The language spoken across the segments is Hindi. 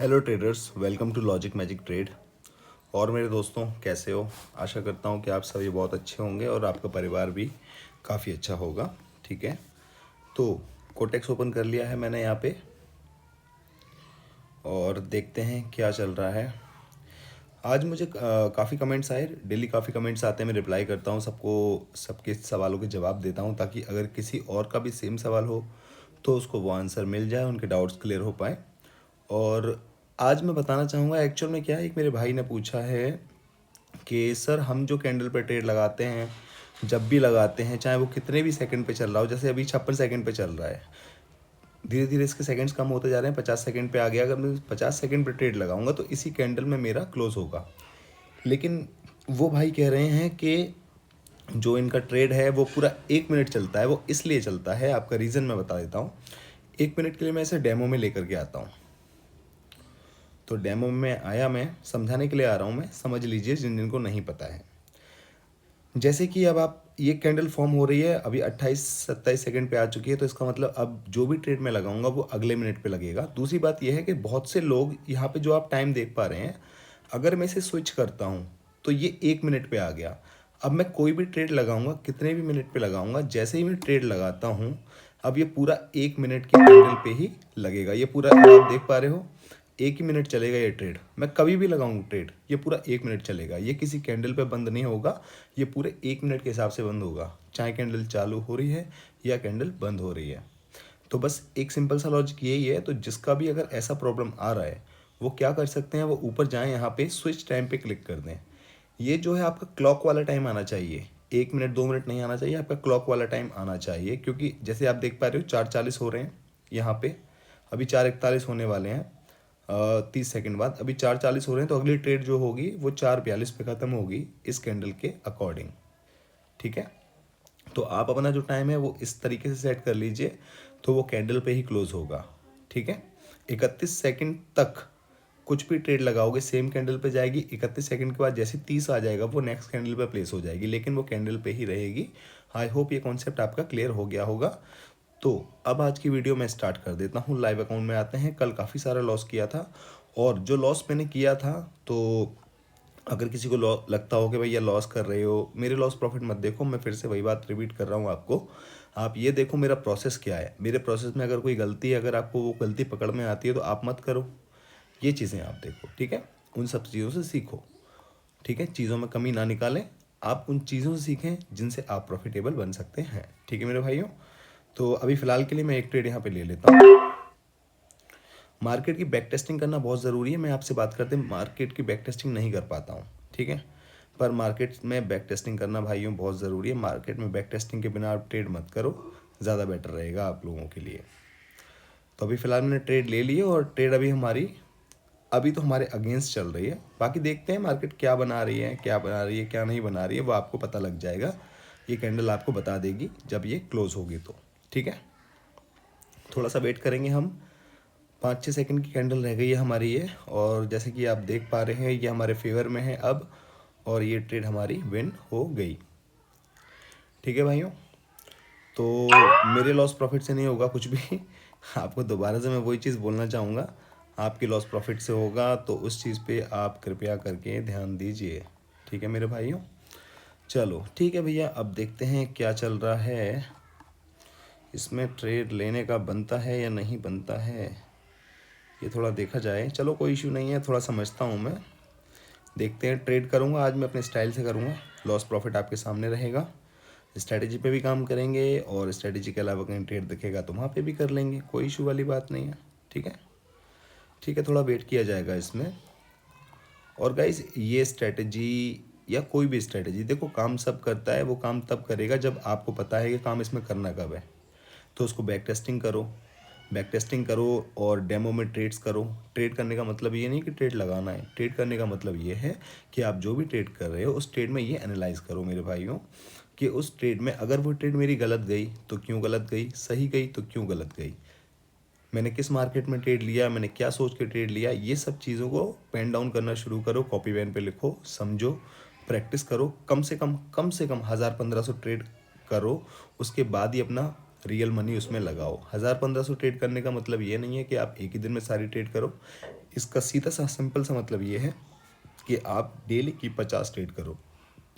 Hello traders, welcome to logic magic trade. और मेरे दोस्तों, कैसे हो? आशा करता हूँ कि आप सभी बहुत अच्छे होंगे और आपका परिवार भी काफ़ी अच्छा होगा। ठीक है, तो कोटेक्स ओपन कर लिया है मैंने यहाँ पे और देखते हैं क्या चल रहा है। आज मुझे काफ़ी कमेंट्स आए। डेली काफ़ी कमेंट्स आते हैं, मैं रिप्लाई करता हूँ सबको, सबके सवालों के जवाब देता हूँ ताकि अगर किसी और का भी सेम सवाल हो तो उसको वो आंसर मिल जाए, उनके डाउट्स क्लियर हो पाए। और आज मैं बताना चाहूँगा एक्चुअल में क्या है। एक मेरे भाई ने पूछा है कि सर, हम जो कैंडल पे ट्रेड लगाते हैं, जब भी लगाते हैं, चाहे वो कितने भी सेकंड पे चल रहा हो, जैसे अभी 56 सेकंड पे चल रहा है, धीरे धीरे इसके सेकंड्स कम होते जा रहे हैं, 50 सेकंड पे आ गया। अगर मैं 50 सेकंड पे ट्रेड लगाऊंगा तो इसी कैंडल में मेरा क्लोज होगा। लेकिन वो भाई कह रहे हैं कि जो इनका ट्रेड है वो पूरा 1 मिनट चलता है। वो इसलिए चलता है, आपका रीज़न मैं बता देता हूँ। 1 मिनट के लिए मैं इसे डेमो में लेकर के आता हूँ। तो डेमो में आया, मैं समझाने के लिए आ रहा हूँ, मैं समझ लीजिए जिन जिनको नहीं पता है। जैसे कि अब आप ये कैंडल फॉर्म हो रही है, अभी 28-27 सेकंड पे आ चुकी है, तो इसका मतलब अब जो भी ट्रेड में लगाऊंगा वो अगले मिनट पे लगेगा। दूसरी बात यह है कि बहुत से लोग यहाँ पे जो आप टाइम देख पा रहे हैं, अगर मैं इसे स्विच करता हूँ तो ये 1 मिनट पे आ गया। अब मैं कोई भी ट्रेड लगाऊंगा, कितने भी मिनट पे लगाऊंगा, जैसे ही मैं ट्रेड लगाता हूँ, अब ये पूरा 1 मिनट की कैंडल पे ही लगेगा। ये पूरा आप देख पा रहे हो, 1 ही मिनट चलेगा ये ट्रेड। मैं कभी भी लगाऊं ट्रेड, ये पूरा 1 मिनट चलेगा। ये किसी कैंडल पे बंद नहीं होगा, ये पूरे 1 मिनट के हिसाब से बंद होगा, चाहे कैंडल चालू हो रही है या कैंडल बंद हो रही है। तो बस एक सिंपल सा लॉजिक यही है। तो जिसका भी अगर ऐसा प्रॉब्लम आ रहा है, वो क्या कर सकते हैं, वो ऊपर जाएं, यहाँ पे स्विच टाइम पे क्लिक कर दें। ये जो है आपका क्लॉक वाला टाइम आना चाहिए, 1 मिनट 2 मिनट नहीं आना चाहिए, आपका क्लॉक वाला टाइम आना चाहिए। क्योंकि जैसे आप देख पा रहे हो 4:40 हो रहे हैं यहाँ पे, अभी 4:41 होने वाले हैं 30 सेकंड बाद। अभी 4:40 हो रहे हैं, तो अगली ट्रेड जो होगी वो 4:42 पे ख़त्म होगी इस कैंडल के अकॉर्डिंग। ठीक है, तो आप अपना जो टाइम है वो इस तरीके से सेट कर लीजिए, तो वो कैंडल पे ही क्लोज होगा। ठीक है, 31 सेकंड तक कुछ भी ट्रेड लगाओगे सेम कैंडल पे जाएगी। 31 सेकंड के बाद जैसे 30 आ जाएगा, वो नेक्स्ट कैंडल पे प्लेस हो जाएगी, लेकिन वो कैंडल पे ही रहेगी। आई होप ये कॉन्सेप्ट आपका क्लियर हो गया होगा। तो अब आज की वीडियो मैं स्टार्ट कर देता हूँ। लाइव अकाउंट में आते हैं। कल काफ़ी सारा लॉस किया था, और जो लॉस मैंने किया था, तो अगर किसी को लगता हो कि भैया लॉस कर रहे हो, मेरे लॉस प्रॉफिट मत देखो। मैं फिर से वही बात रिपीट कर रहा हूँ आपको। आप ये देखो मेरा प्रोसेस क्या है। मेरे प्रोसेस में अगर कोई गलती है, अगर आपको वो गलती पकड़ में आती है, तो आप मत करो। ये चीज़ें आप देखो, ठीक है, उन सब चीज़ों से सीखो। ठीक है, चीज़ों में कमी ना निकालें, आप उन चीज़ों से सीखें जिनसे आप प्रॉफिटेबल बन सकते हैं। ठीक है मेरे भाइयों, तो अभी फ़िलहाल के लिए मैं एक ट्रेड यहाँ पे ले लेता हूँ। मार्केट की बैक टेस्टिंग करना बहुत ज़रूरी है। मैं आपसे बात करते मार्केट की बैक टेस्टिंग नहीं कर पाता हूँ, ठीक है, पर मार्केट में बैक टेस्टिंग करना भाइयों बहुत ज़रूरी है। मार्केट में बैक टेस्टिंग के बिना आप ट्रेड मत करो, ज़्यादा बेटर रहेगा आप लोगों के लिए। तो अभी फ़िलहाल मैंने ट्रेड ले ली है, और ट्रेड अभी तो हमारे अगेंस्ट चल रही है। बाकी देखते हैं मार्केट क्या बना रही है, क्या बना रही है, क्या नहीं बना रही है, वो आपको पता लग जाएगा। ये कैंडल आपको बता देगी जब ये क्लोज होगी तो। ठीक है, थोड़ा सा वेट करेंगे हम। 5-6 सेकंड की कैंडल रह गई है हमारी ये, और जैसे कि आप देख पा रहे हैं ये हमारे फेवर में है अब, और ये ट्रेड हमारी विन हो गई। ठीक है भाइयों, तो मेरे लॉस प्रॉफिट से नहीं होगा कुछ भी। आपको दोबारा से मैं वही चीज़ बोलना चाहूँगा, आपकी लॉस प्रॉफिट से होगा, तो उस चीज़ पे आप कृपया करके ध्यान दीजिए। ठीक है मेरे भाइयों, चलो ठीक है भैया, अब देखते हैं क्या चल रहा है। इसमें ट्रेड लेने का बनता है या नहीं बनता है, ये थोड़ा देखा जाए। चलो कोई इशू नहीं है, थोड़ा समझता हूँ मैं। देखते हैं, ट्रेड करूँगा आज मैं अपने स्टाइल से करूँगा। लॉस प्रॉफिट आपके सामने रहेगा। स्ट्रैटेजी पे भी काम करेंगे, और स्ट्रैटेजी के अलावा कहीं ट्रेड दिखेगा तो वहाँ पे भी कर लेंगे, कोई इशू वाली बात नहीं है। ठीक है, ठीक है, थोड़ा वेट किया जाएगा इसमें। और गाइस, ये स्ट्रैटेजी या कोई भी स्ट्रैटेजी देखो काम सब करता है। वो काम तब करेगा जब आपको पता है कि काम इसमें करना कब है। तो उसको बैक टेस्टिंग करो, बैक टेस्टिंग करो, और डेमो में ट्रेड्स करो। ट्रेड करने का मतलब ये नहीं कि ट्रेड लगाना है। ट्रेड करने का मतलब ये है कि आप जो भी ट्रेड कर रहे हो उस ट्रेड में ये एनालाइज करो मेरे भाइयों, कि उस ट्रेड में अगर वो ट्रेड मेरी गलत गई तो क्यों गलत गई, सही गई तो क्यों गलत गई, मैंने किस मार्केट में ट्रेड लिया, मैंने क्या सोच के ट्रेड लिया। ये सब चीज़ों को पेन डाउन करना शुरू करो, कॉपी पेन पे लिखो, समझो, प्रैक्टिस करो। कम से कम 1000-1500 ट्रेड करो, उसके बाद ही अपना रियल मनी उसमें लगाओ। 1000-1500 ट्रेड करने का मतलब ये नहीं है कि आप एक ही दिन में सारी ट्रेड करो। इसका सीधा सा सिंपल सा मतलब ये है कि आप डेली की 50 ट्रेड करो,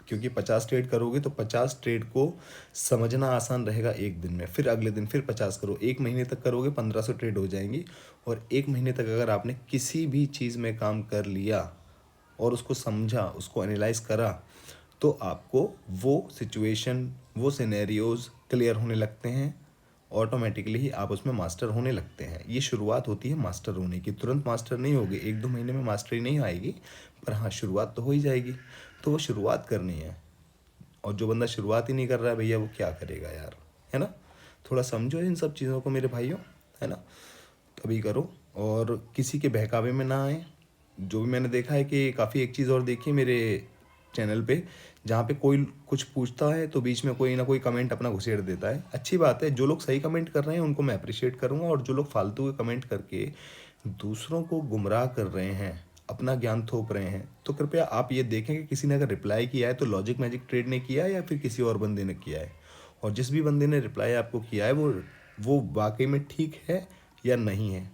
क्योंकि 50 ट्रेड करोगे तो 50 ट्रेड को समझना आसान रहेगा एक दिन में। फिर अगले दिन फिर 50 करो, एक महीने तक करोगे 1500 ट्रेड हो जाएंगी। और एक महीने तक अगर आपने किसी भी चीज़ में काम कर लिया और उसको समझा, उसको एनालाइज करा, तो आपको वो सिचुएशन, वो सिनेरियोज क्लियर होने लगते हैं। ऑटोमेटिकली ही आप उसमें मास्टर होने लगते हैं। ये शुरुआत होती है मास्टर होने की। तुरंत मास्टर नहीं होगे, 1-2 महीने में मास्टरी नहीं आएगी, पर हाँ शुरुआत तो हो ही जाएगी। तो वो शुरुआत करनी है। और जो बंदा शुरुआत ही नहीं कर रहा है भैया, वो क्या करेगा यार, है ना। थोड़ा समझो इन सब चीज़ों को मेरे भाइयों, है ना। तभी करो और किसी के बहकावे में ना आए। जो भी मैंने देखा है कि काफ़ी एक चीज़ और देखी है मेरे चैनल पे, जहाँ पे कोई कुछ पूछता है तो बीच में कोई ना कोई कमेंट अपना घुसेड़ देता है। अच्छी बात है, जो लोग सही कमेंट कर रहे हैं उनको मैं अप्रिशिएट करूँगा, और जो लोग फालतू के कमेंट करके दूसरों को गुमराह कर रहे हैं, अपना ज्ञान थोप रहे हैं, तो कृपया आप ये देखें कि किसी ने अगर रिप्लाई किया है तो लॉजिक मैजिक ट्रेड ने किया है या फिर किसी और बंदे ने किया है। और जिस भी बंदे ने रिप्लाई आपको किया है वो वाकई में ठीक है या नहीं है।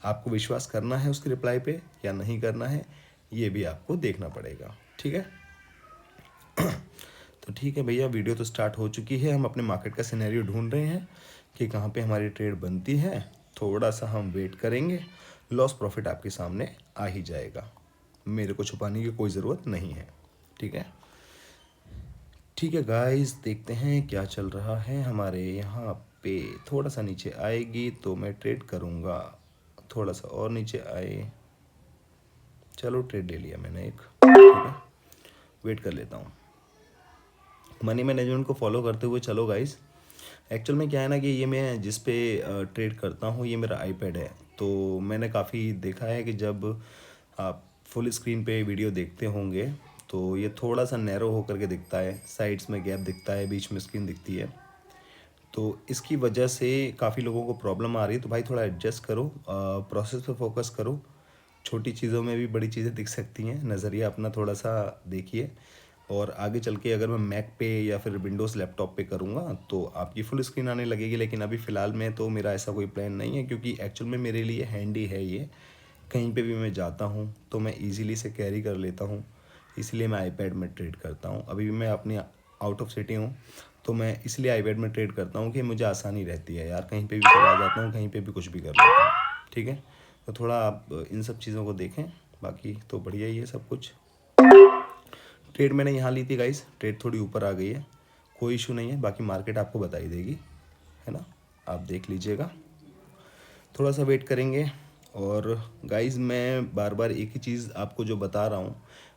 आपको विश्वास करना है उसके रिप्लाई पे या नहीं करना है, ये भी आपको देखना पड़ेगा। ठीक है। तो ठीक है भैया, वीडियो तो स्टार्ट हो चुकी है। हम अपने मार्केट का सिनेरियो ढूंढ रहे हैं कि कहाँ पे हमारी ट्रेड बनती है। थोड़ा सा हम वेट करेंगे, लॉस प्रॉफिट आपके सामने आ ही जाएगा। मेरे को छुपाने की कोई ज़रूरत नहीं है। ठीक है। ठीक है गाइस, देखते हैं क्या चल रहा है हमारे यहाँ पे। थोड़ा सा नीचे आएगी तो मैं ट्रेड करूँगा, थोड़ा सा और नीचे आए। चलो ट्रेड ले लिया मैंने एक। ठीक है, वेट कर लेता हूँ। मनी मैनेजमेंट को फॉलो करते हुए चलो गाइस। एक्चुअल में क्या है ना कि ये मैं जिस पे ट्रेड करता हूँ ये मेरा आईपैड है। तो मैंने काफ़ी देखा है कि जब आप फुल स्क्रीन पे वीडियो देखते होंगे तो ये थोड़ा सा नैरो होकर के दिखता है, साइड्स में गैप दिखता है, बीच में स्क्रीन दिखती है। तो इसकी वजह से काफ़ी लोगों को प्रॉब्लम आ रही है। तो भाई थोड़ा एडजस्ट करो, प्रोसेस पे फोकस करो। छोटी चीज़ों में भी बड़ी चीज़ें दिख सकती हैं, नज़रिया अपना थोड़ा सा देखिए। और आगे चल के अगर मैं मैक पे या फिर विंडोज़ लैपटॉप पे करूँगा तो आपकी फुल स्क्रीन आने लगेगी। लेकिन अभी फ़िलहाल में तो मेरा ऐसा कोई प्लान नहीं है, क्योंकि एक्चुअल में मेरे लिए हैंडी है ये। कहीं पे भी मैं जाता हूँ तो मैं इजीली से कैरी कर लेता हूँ, इसलिए मैं आईपैड में ट्रेड करता हूँ। अभी भी मैं अपनी आउट ऑफ सिटी हूँ तो मैं इसलिए आईपैड में ट्रेड करता हूँ कि मुझे आसानी रहती है यार, कहीं पे भी चला जाता हूँ, कहीं पे भी कुछ भी कर लेता हूँ। ठीक है। तो थोड़ा आप इन सब चीज़ों को देखें, बाकी तो बढ़िया ही है सब कुछ। ट्रेड मैंने यहाँ ली थी गाइस, ट्रेड थोड़ी ऊपर आ गई है, कोई इशू नहीं है। बाकी मार्केट आपको बता ही देगी, है ना। आप देख लीजिएगा, थोड़ा सा वेट करेंगे। और गाइस मैं बार बार एक ही चीज़ आपको जो बता रहा हूँ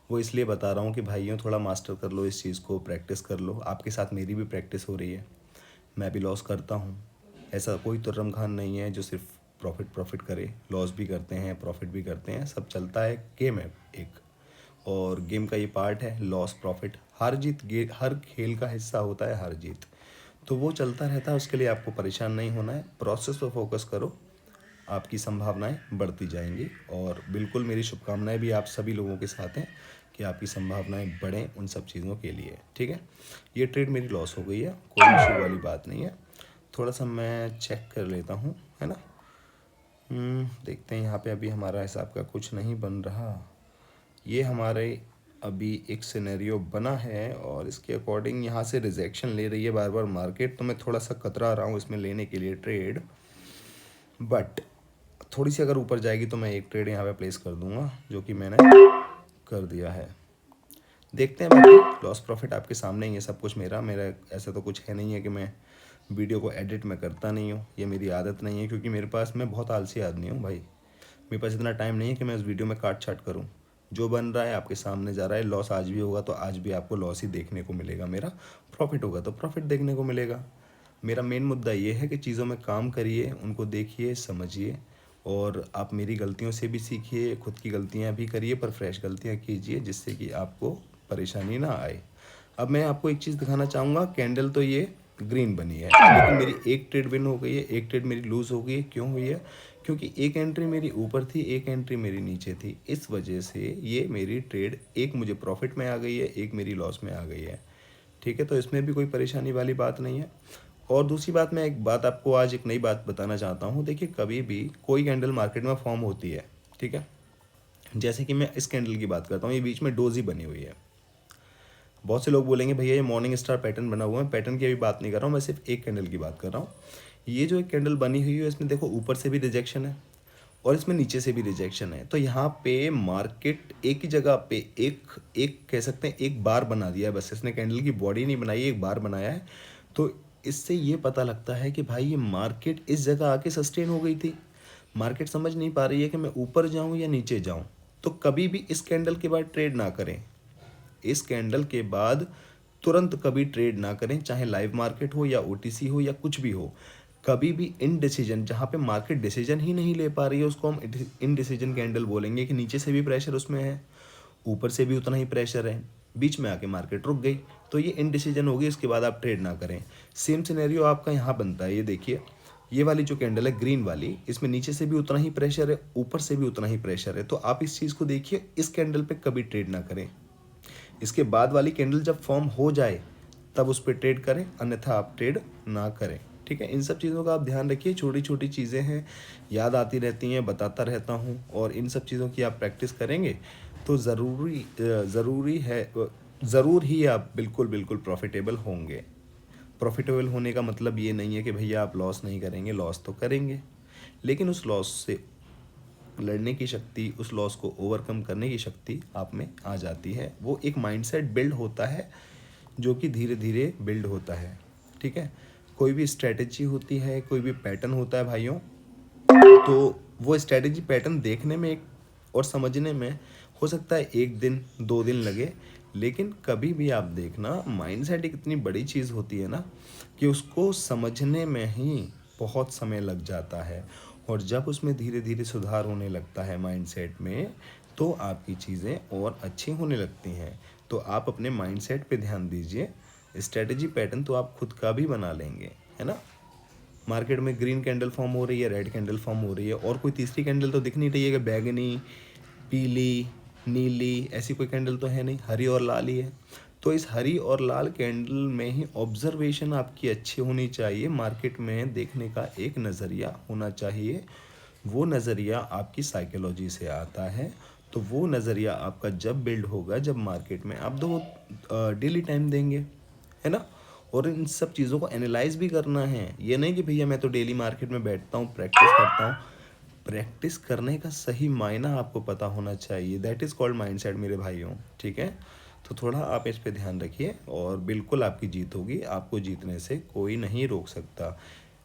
वो इसलिए बता रहा हूँ कि भाइयों थोड़ा मास्टर कर लो इस चीज़ को, प्रैक्टिस कर लो। आपके साथ मेरी भी प्रैक्टिस हो रही है, मैं भी लॉस करता हूँ। ऐसा कोई तुर्रम खान नहीं है जो सिर्फ प्रॉफिट प्रॉफिट करे, लॉस भी करते हैं, प्रॉफिट भी करते हैं, सब चलता है। गेम है एक, और गेम का ये पार्ट है, लॉस प्रॉफिट, हार जीत। हर खेल का हिस्सा होता है हार जीत, तो वो चलता रहता है। उसके लिए आपको परेशान नहीं होना है, प्रोसेस पर फोकस करो, आपकी संभावनाएं बढ़ती जाएंगी। और बिल्कुल मेरी शुभकामनाएं भी आप सभी लोगों के साथ हैं कि आपकी संभावनाएं बढ़ें उन सब चीज़ों के लिए। ठीक है। ये ट्रेड मेरी लॉस हो गई है, कोई इशू वाली बात नहीं है। थोड़ा सा मैं चेक कर लेता हूँ, है ना। देखते हैं यहाँ पे अभी हमारा हिसाब का कुछ नहीं बन रहा। ये हमारे अभी एक सिनेरियो बना है और इसके अकॉर्डिंग यहाँ से रिजेक्शन ले रही है बार बार मार्केट। तो मैं थोड़ा सा कतरा रहा हूँ इसमें लेने के लिए ट्रेड, बट थोड़ी सी अगर ऊपर जाएगी तो मैं एक ट्रेड यहाँ पे प्लेस कर दूंगा, जो कि मैंने कर दिया है। देखते हैं, बाकी लॉस प्रॉफिट आपके सामने ही है सब कुछ। मेरा मेरा ऐसा तो कुछ है नहीं है कि मैं वीडियो को एडिट मैं करता नहीं हूँ, ये मेरी आदत नहीं है, क्योंकि मेरे पास, मैं बहुत आलसी आदमी हूँ भाई। मेरे पास इतना टाइम नहीं है कि मैं उस वीडियो में काट छाट करूँ। जो बन रहा है आपके सामने जा रहा है। लॉस आज भी होगा तो आज भी आपको लॉस ही देखने को मिलेगा मेरा, प्रॉफिट होगा तो प्रॉफिट देखने को मिलेगा। मेरा मेन मुद्दा ये है कि चीज़ों में काम करिए, उनको देखिए, समझिए, और आप मेरी गलतियों से भी सीखिए, खुद की गलतियाँ भी करिए, पर फ्रेश गलतियाँ कीजिए जिससे कि आपको परेशानी ना आए। अब मैं आपको एक चीज़ दिखाना चाहूँगा, कैंडल तो ये ग्रीन बनी है, लेकिन मेरी एक ट्रेड विन हो गई है, एक ट्रेड मेरी लूज़ हो गई है। क्यों हुई है? क्योंकि एक एंट्री मेरी ऊपर थी, एक एंट्री मेरी नीचे थी। इस वजह से ये मेरी ट्रेड, एक मुझे प्रॉफिट में आ गई है, एक मेरी लॉस में आ गई है। ठीक है। तो इसमें भी कोई परेशानी वाली बात नहीं है। और दूसरी बात, मैं एक बात आपको आज एक नई बात बताना चाहता हूँ। देखिए, कभी भी कोई कैंडल मार्केट में फॉर्म होती है, ठीक है, जैसे कि मैं इस कैंडल की बात करता हूँ, ये बीच में डोजी बनी हुई है। बहुत से लोग बोलेंगे भैया ये मॉर्निंग स्टार पैटर्न बना हुआ है, पैटर्न की अभी बात नहीं कर रहा हूँ, मैं सिर्फ एक कैंडल की बात कर रहा हूँ। ये जो एक कैंडल बनी हुई है इसमें देखो ऊपर से भी रिजेक्शन है और इसमें नीचे से भी रिजेक्शन है। तो यहाँ पे मार्केट एक ही जगह पे एक एक कह सकते हैं एक बार बना दिया है, बस इसने कैंडल की बॉडी नहीं बनाई, एक बार बनाया है। तो इससे ये पता लगता है कि भाई ये मार्केट इस जगह आके सस्टेन हो गई थी। मार्केट समझ नहीं पा रही है कि मैं ऊपर जाऊं या नीचे जाऊं। तो कभी भी इस कैंडल के बाद ट्रेड ना करें, इस कैंडल के बाद तुरंत कभी ट्रेड ना करें, चाहे लाइव मार्केट हो या ओटीसी हो या कुछ भी हो। कभी भी इनडिसीजन, जहाँ पे मार्केट डिसीजन ही नहीं ले पा रही है उसको हम इनडिसीजन कैंडल बोलेंगे, कि नीचे से भी प्रेशर उसमें है, ऊपर से भी उतना ही प्रेशर है, बीच में आके मार्केट रुक गई, तो ये इनडिसीजन होगी, इसके बाद आप ट्रेड ना करें। सेम सिनेरियो आपका यहाँ बनता है। ये देखिए ये वाली जो कैंडल है ग्रीन वाली, इसमें नीचे से भी उतना ही प्रेशर है, ऊपर से भी उतना ही प्रेशर है। तो आप इस चीज़ को देखिए, इस कैंडल पे कभी ट्रेड ना करें। इसके बाद वाली कैंडल जब फॉर्म हो जाए तब उस पर ट्रेड करें, अन्यथा आप ट्रेड ना करें। ठीक है, इन सब चीज़ों का आप ध्यान रखिए। छोटी छोटी चीज़ें हैं, याद आती रहती हैं, बताता रहता हूँ, और इन सब चीज़ों की आप प्रैक्टिस करेंगे तो ज़रूर ही आप बिल्कुल बिल्कुल प्रॉफिटेबल होंगे। प्रॉफिटेबल होने का मतलब ये नहीं है कि भैया आप लॉस नहीं करेंगे, लॉस तो करेंगे, लेकिन उस लॉस से लड़ने की शक्ति, उस लॉस को ओवरकम करने की शक्ति आप में आ जाती है। वो एक माइंडसेट बिल्ड होता है जो कि धीरे धीरे बिल्ड होता है। ठीक है, कोई भी स्ट्रेटेजी होती है, कोई भी पैटर्न होता है भाइयों, तो वो स्ट्रेटेजी पैटर्न देखने में और समझने में हो सकता है 1 दिन 2 दिन लगे, लेकिन कभी भी आप देखना माइंडसेट एक इतनी बड़ी चीज़ होती है ना कि उसको समझने में ही बहुत समय लग जाता है। और जब उसमें धीरे धीरे सुधार होने लगता है माइंडसेट में, तो आपकी चीज़ें और अच्छी होने लगती हैं। तो आप अपने माइंडसेट पे ध्यान दीजिए। स्ट्रेटेजी पैटर्न तो आप खुद का भी बना लेंगे, है ना। मार्केट में ग्रीन कैंडल फॉर्म हो रही है, रेड कैंडल फॉर्म हो रही है, और कोई तीसरी कैंडल तो दिख नहीं रही है कि बैगनी, पीली, नीली, ऐसी कोई कैंडल तो है नहीं, हरी और लाल ही है। तो इस हरी और लाल कैंडल में ही ऑब्जर्वेशन आपकी अच्छी होनी चाहिए, मार्केट में देखने का एक नज़रिया होना चाहिए। वो नज़रिया आपकी साइकोलॉजी से आता है। तो वो नज़रिया आपका जब बिल्ड होगा, जब मार्केट में आप दो डेली टाइम देंगे, है ना। और इन सब चीज़ों को एनालाइज भी करना है। ये नहीं कि भैया मैं तो डेली मार्केट में बैठता हूँ, प्रैक्टिस करता हूँ। प्रैक्टिस करने का सही मायना आपको पता होना चाहिए। दैट इज़ कॉल्ड माइंडसेट मेरे भाइयों। ठीक है, तो थोड़ा आप इस पे ध्यान रखिए और बिल्कुल आपकी जीत होगी। आपको जीतने से कोई नहीं रोक सकता।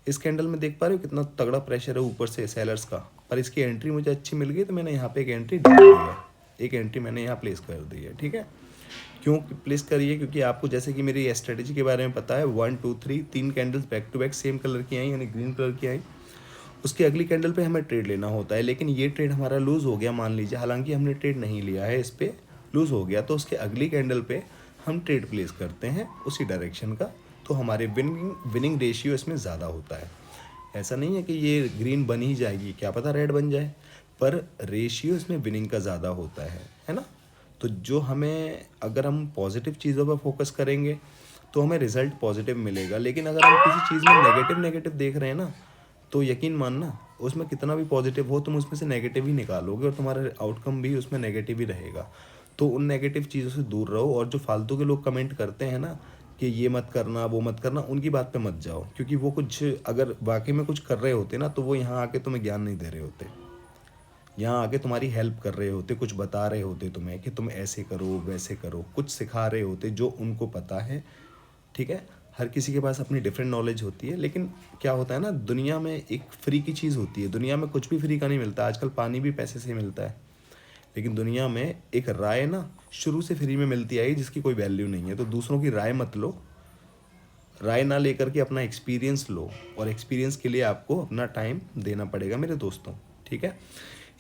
इस कैंडल में देख पा रहे हो कितना तगड़ा प्रेशर है ऊपर से सेलर्स का, पर इसकी एंट्री मुझे अच्छी मिल गई तो मैंने यहाँ पे एक एंट्री डाल दी है, एक एंट्री मैंने यहाँ प्लेस कर दी है। ठीक है, क्यों प्लेस करिए, क्योंकि आपको जैसे कि मेरी स्ट्रेटेजी के बारे में पता है, 1 2 3 3 candles back to back same colour की आई, यानी ग्रीन कलर की आई, उसकी अगली कैंडल पे हमें ट्रेड लेना होता है। लेकिन ये ट्रेड हमारा लूज़ हो गया मान लीजिए, हालांकि हमने ट्रेड नहीं लिया है, इस पर लूज़ हो गया, तो उसके अगली कैंडल पे हम ट्रेड प्लेस करते हैं उसी डायरेक्शन का। तो हमारे विनिंग रेशियो इसमें ज़्यादा होता है। ऐसा नहीं है कि ये ग्रीन बन ही जाएगी, क्या पता रेड बन जाए, पर रेशियो इसमें विनिंग का ज़्यादा होता है ना। तो जो हमें, अगर हम पॉजिटिव चीज़ों पर फोकस करेंगे तो हमें रिजल्ट पॉजिटिव मिलेगा। लेकिन अगर हम किसी चीज़ में नेगेटिव नेगेटिव देख रहे हैं ना, तो यकीन मानना उसमें कितना भी पॉजिटिव हो, तुम उसमें से नेगेटिव ही निकालोगे और तुम्हारा आउटकम भी उसमें नेगेटिव ही रहेगा। तो उन नेगेटिव चीज़ों से दूर रहो। और जो फालतू के लोग कमेंट करते हैं ना कि ये मत करना वो मत करना, उनकी बात पे मत जाओ, क्योंकि वो कुछ अगर वाकई में कुछ कर रहे होते ना तो वो यहाँ आके तुम्हें ज्ञान नहीं दे रहे होते, यहाँ आके तुम्हारी हेल्प कर रहे होते, कुछ बता रहे होते तुम्हें कि तुम ऐसे करो वैसे करो, कुछ सिखा रहे होते जो उनको पता है। ठीक है, हर किसी के पास अपनी डिफरेंट नॉलेज होती है। लेकिन क्या होता है ना, दुनिया में एक फ्री की चीज़ होती है, दुनिया में कुछ भी फ्री का नहीं मिलता। आजकल पानी भी पैसे से मिलता है, लेकिन दुनिया में एक राय ना शुरू से फ्री में मिलती आई जिसकी कोई वैल्यू नहीं है। तो दूसरों की राय मत लो, राय ना लेकर के अपना एक्सपीरियंस लो, और एक्सपीरियंस के लिए आपको अपना टाइम देना पड़ेगा मेरे दोस्तों। ठीक है,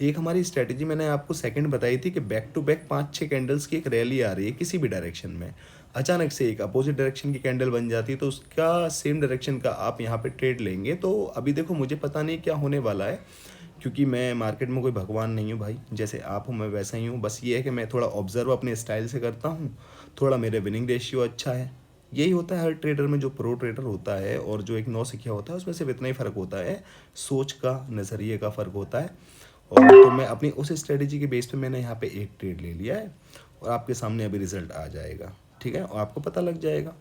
एक हमारी स्ट्रैटेजी मैंने आपको सेकंड बताई थी कि बैक टू बैक 5 6 कैंडल्स की एक रैली आ रही है किसी भी डायरेक्शन में, अचानक से एक अपोजिट डायरेक्शन की कैंडल बन जाती है, तो उसका सेम डायरेक्शन का आप यहाँ पे ट्रेड लेंगे। तो अभी देखो मुझे पता नहीं क्या होने वाला है, क्योंकि मैं मार्केट में कोई भगवान नहीं हूँ भाई, जैसे आप हो मैं वैसा ही हूँ। बस ये है कि मैं थोड़ा ऑब्जर्व अपने स्टाइल से करता हूँ, थोड़ा मेरे विनिंग रेशियो अच्छा है। यही होता है हर ट्रेडर में, जो प्रो ट्रेडर होता है और जो एक नौसिखिया होता है, उसमें सिर्फ इतना ही फ़र्क होता है, सोच का, नज़रिए का फ़र्क होता है। और तो मैं अपनी उस स्ट्रेटेजी के बेस पे मैंने यहाँ पे एक ट्रेड ले लिया है और आपके सामने अभी रिजल्ट आ जाएगा, ठीक है, और आपको पता लग जाएगा।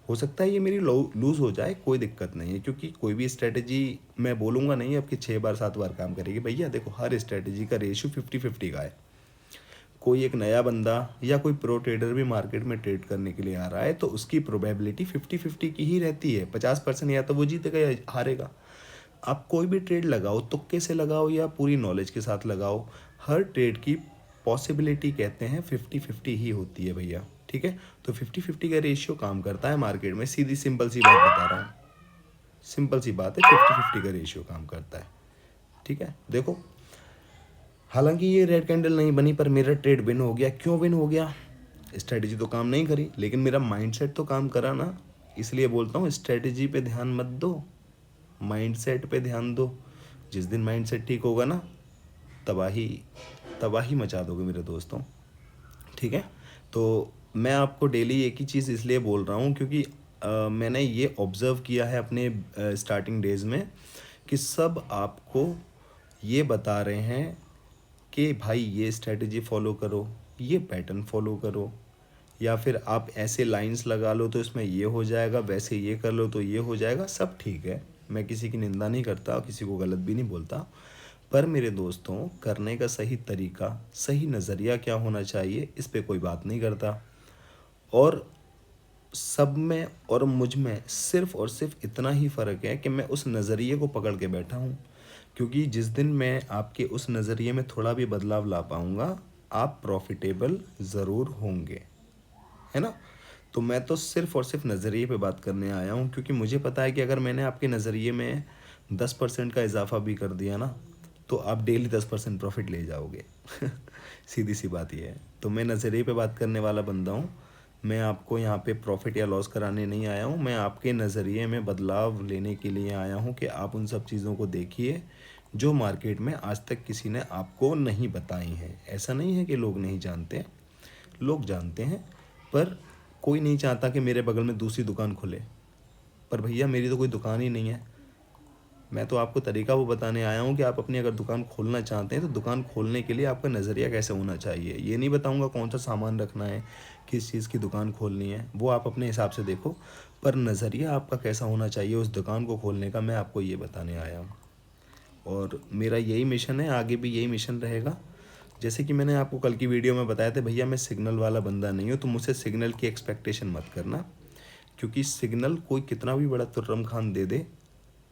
हो सकता है ये मेरी लूज़ हो जाए, कोई दिक्कत नहीं है, क्योंकि कोई भी स्ट्रेटेजी मैं बोलूँगा नहीं अब कि 6 बार 7 बार काम करेगी। भैया देखो, हर स्ट्रेटेजी का रेशियो 50-50 का है। कोई एक नया बंदा या कोई प्रो ट्रेडर भी मार्केट में ट्रेड करने के लिए आ रहा है तो उसकी प्रोबेबिलिटी 50-50 की ही रहती है। 50% या तो वो जीतेगा या हारेगा। आप कोई भी ट्रेड लगाओ, तुक्के से लगाओ या पूरी नॉलेज के साथ लगाओ, हर ट्रेड की पॉसिबिलिटी कहते हैं 50-50 ही होती है भैया, ठीक है। तो 50-50 का रेशियो काम करता है मार्केट में, सीधी सिंपल सी बात बता रहा हूँ, सिंपल सी बात है, 50-50 का रेशियो काम करता है, ठीक है। देखो, हालांकि ये रेड कैंडल नहीं बनी पर मेरा ट्रेड विन हो गया। क्यों विन हो गया? स्ट्रेटजी तो काम नहीं करी, लेकिन मेरा माइंडसेट तो काम करा ना। इसलिए बोलता हूँ, स्ट्रेटजी पे ध्यान मत दो, माइंडसेट पे ध्यान दो। जिस दिन माइंडसेट ठीक होगा ना, तबाही तबाही मचा दोगे मेरे दोस्तों, ठीक है। तो मैं आपको डेली एक ही चीज़ इसलिए बोल रहा हूँ क्योंकि मैंने ये ऑब्ज़र्व किया है अपने स्टार्टिंग डेज़ में कि सब आपको ये बता रहे हैं कि भाई ये स्ट्रेटजी फॉलो करो, ये पैटर्न फॉलो करो, या फिर आप ऐसे लाइंस लगा लो तो इसमें ये हो जाएगा, वैसे ये कर लो तो ये हो जाएगा। सब ठीक है, मैं किसी की निंदा नहीं करता, किसी को गलत भी नहीं बोलता, पर मेरे दोस्तों, करने का सही तरीका, सही नज़रिया क्या होना चाहिए, इस पे कोई बात नहीं करता। और सब में और मुझ में सिर्फ और सिर्फ इतना ही फ़र्क है कि मैं उस नज़रिए को पकड़ के बैठा हूँ, क्योंकि जिस दिन मैं आपके उस नज़रिए में थोड़ा भी बदलाव ला पाऊँगा, आप प्रॉफिटेबल ज़रूर होंगे, है ना। तो मैं तो सिर्फ और सिर्फ नज़रिए पे बात करने आया हूँ, क्योंकि मुझे पता है कि अगर मैंने आपके नज़रिए में 10% का इजाफा भी कर दिया ना, तो आप डेली 10% प्रॉफिट ले जाओगे। सीधी सी बात ये है। तो मैं नज़रिए पे बात करने वाला बंदा हूँ। मैं आपको यहाँ पे प्रॉफिट या लॉस कराने नहीं आया हूँ, मैं आपके नज़रिए में बदलाव लेने के लिए आया हूँ कि आप उन सब चीज़ों को देखिए जो मार्केट में आज तक किसी ने आपको नहीं बताई हैं। ऐसा नहीं है कि लोग नहीं जानते, लोग जानते हैं, पर कोई नहीं चाहता कि मेरे बगल में दूसरी दुकान खुले। पर भैया, मेरी तो कोई दुकान ही नहीं है। मैं तो आपको तरीका वो बताने आया हूँ कि आप अपनी अगर दुकान खोलना चाहते हैं तो दुकान खोलने के लिए आपका नज़रिया कैसे होना चाहिए। ये नहीं बताऊँगा कौन सा सामान रखना है, किस चीज़ की दुकान खोलनी है, वो आप अपने हिसाब से देखो, पर नज़रिया आपका कैसा होना चाहिए उस दुकान को खोलने का, मैं आपको ये बताने आया हूँ। और मेरा यही मिशन है, आगे भी यही मिशन रहेगा। जैसे कि मैंने आपको कल की वीडियो में बताया था, भैया मैं सिग्नल वाला बंदा नहीं हूँ, तो मुझसे सिग्नल की एक्सपेक्टेशन मत करना, क्योंकि सिग्नल कोई कितना भी बड़ा तुर्रम खान दे दे,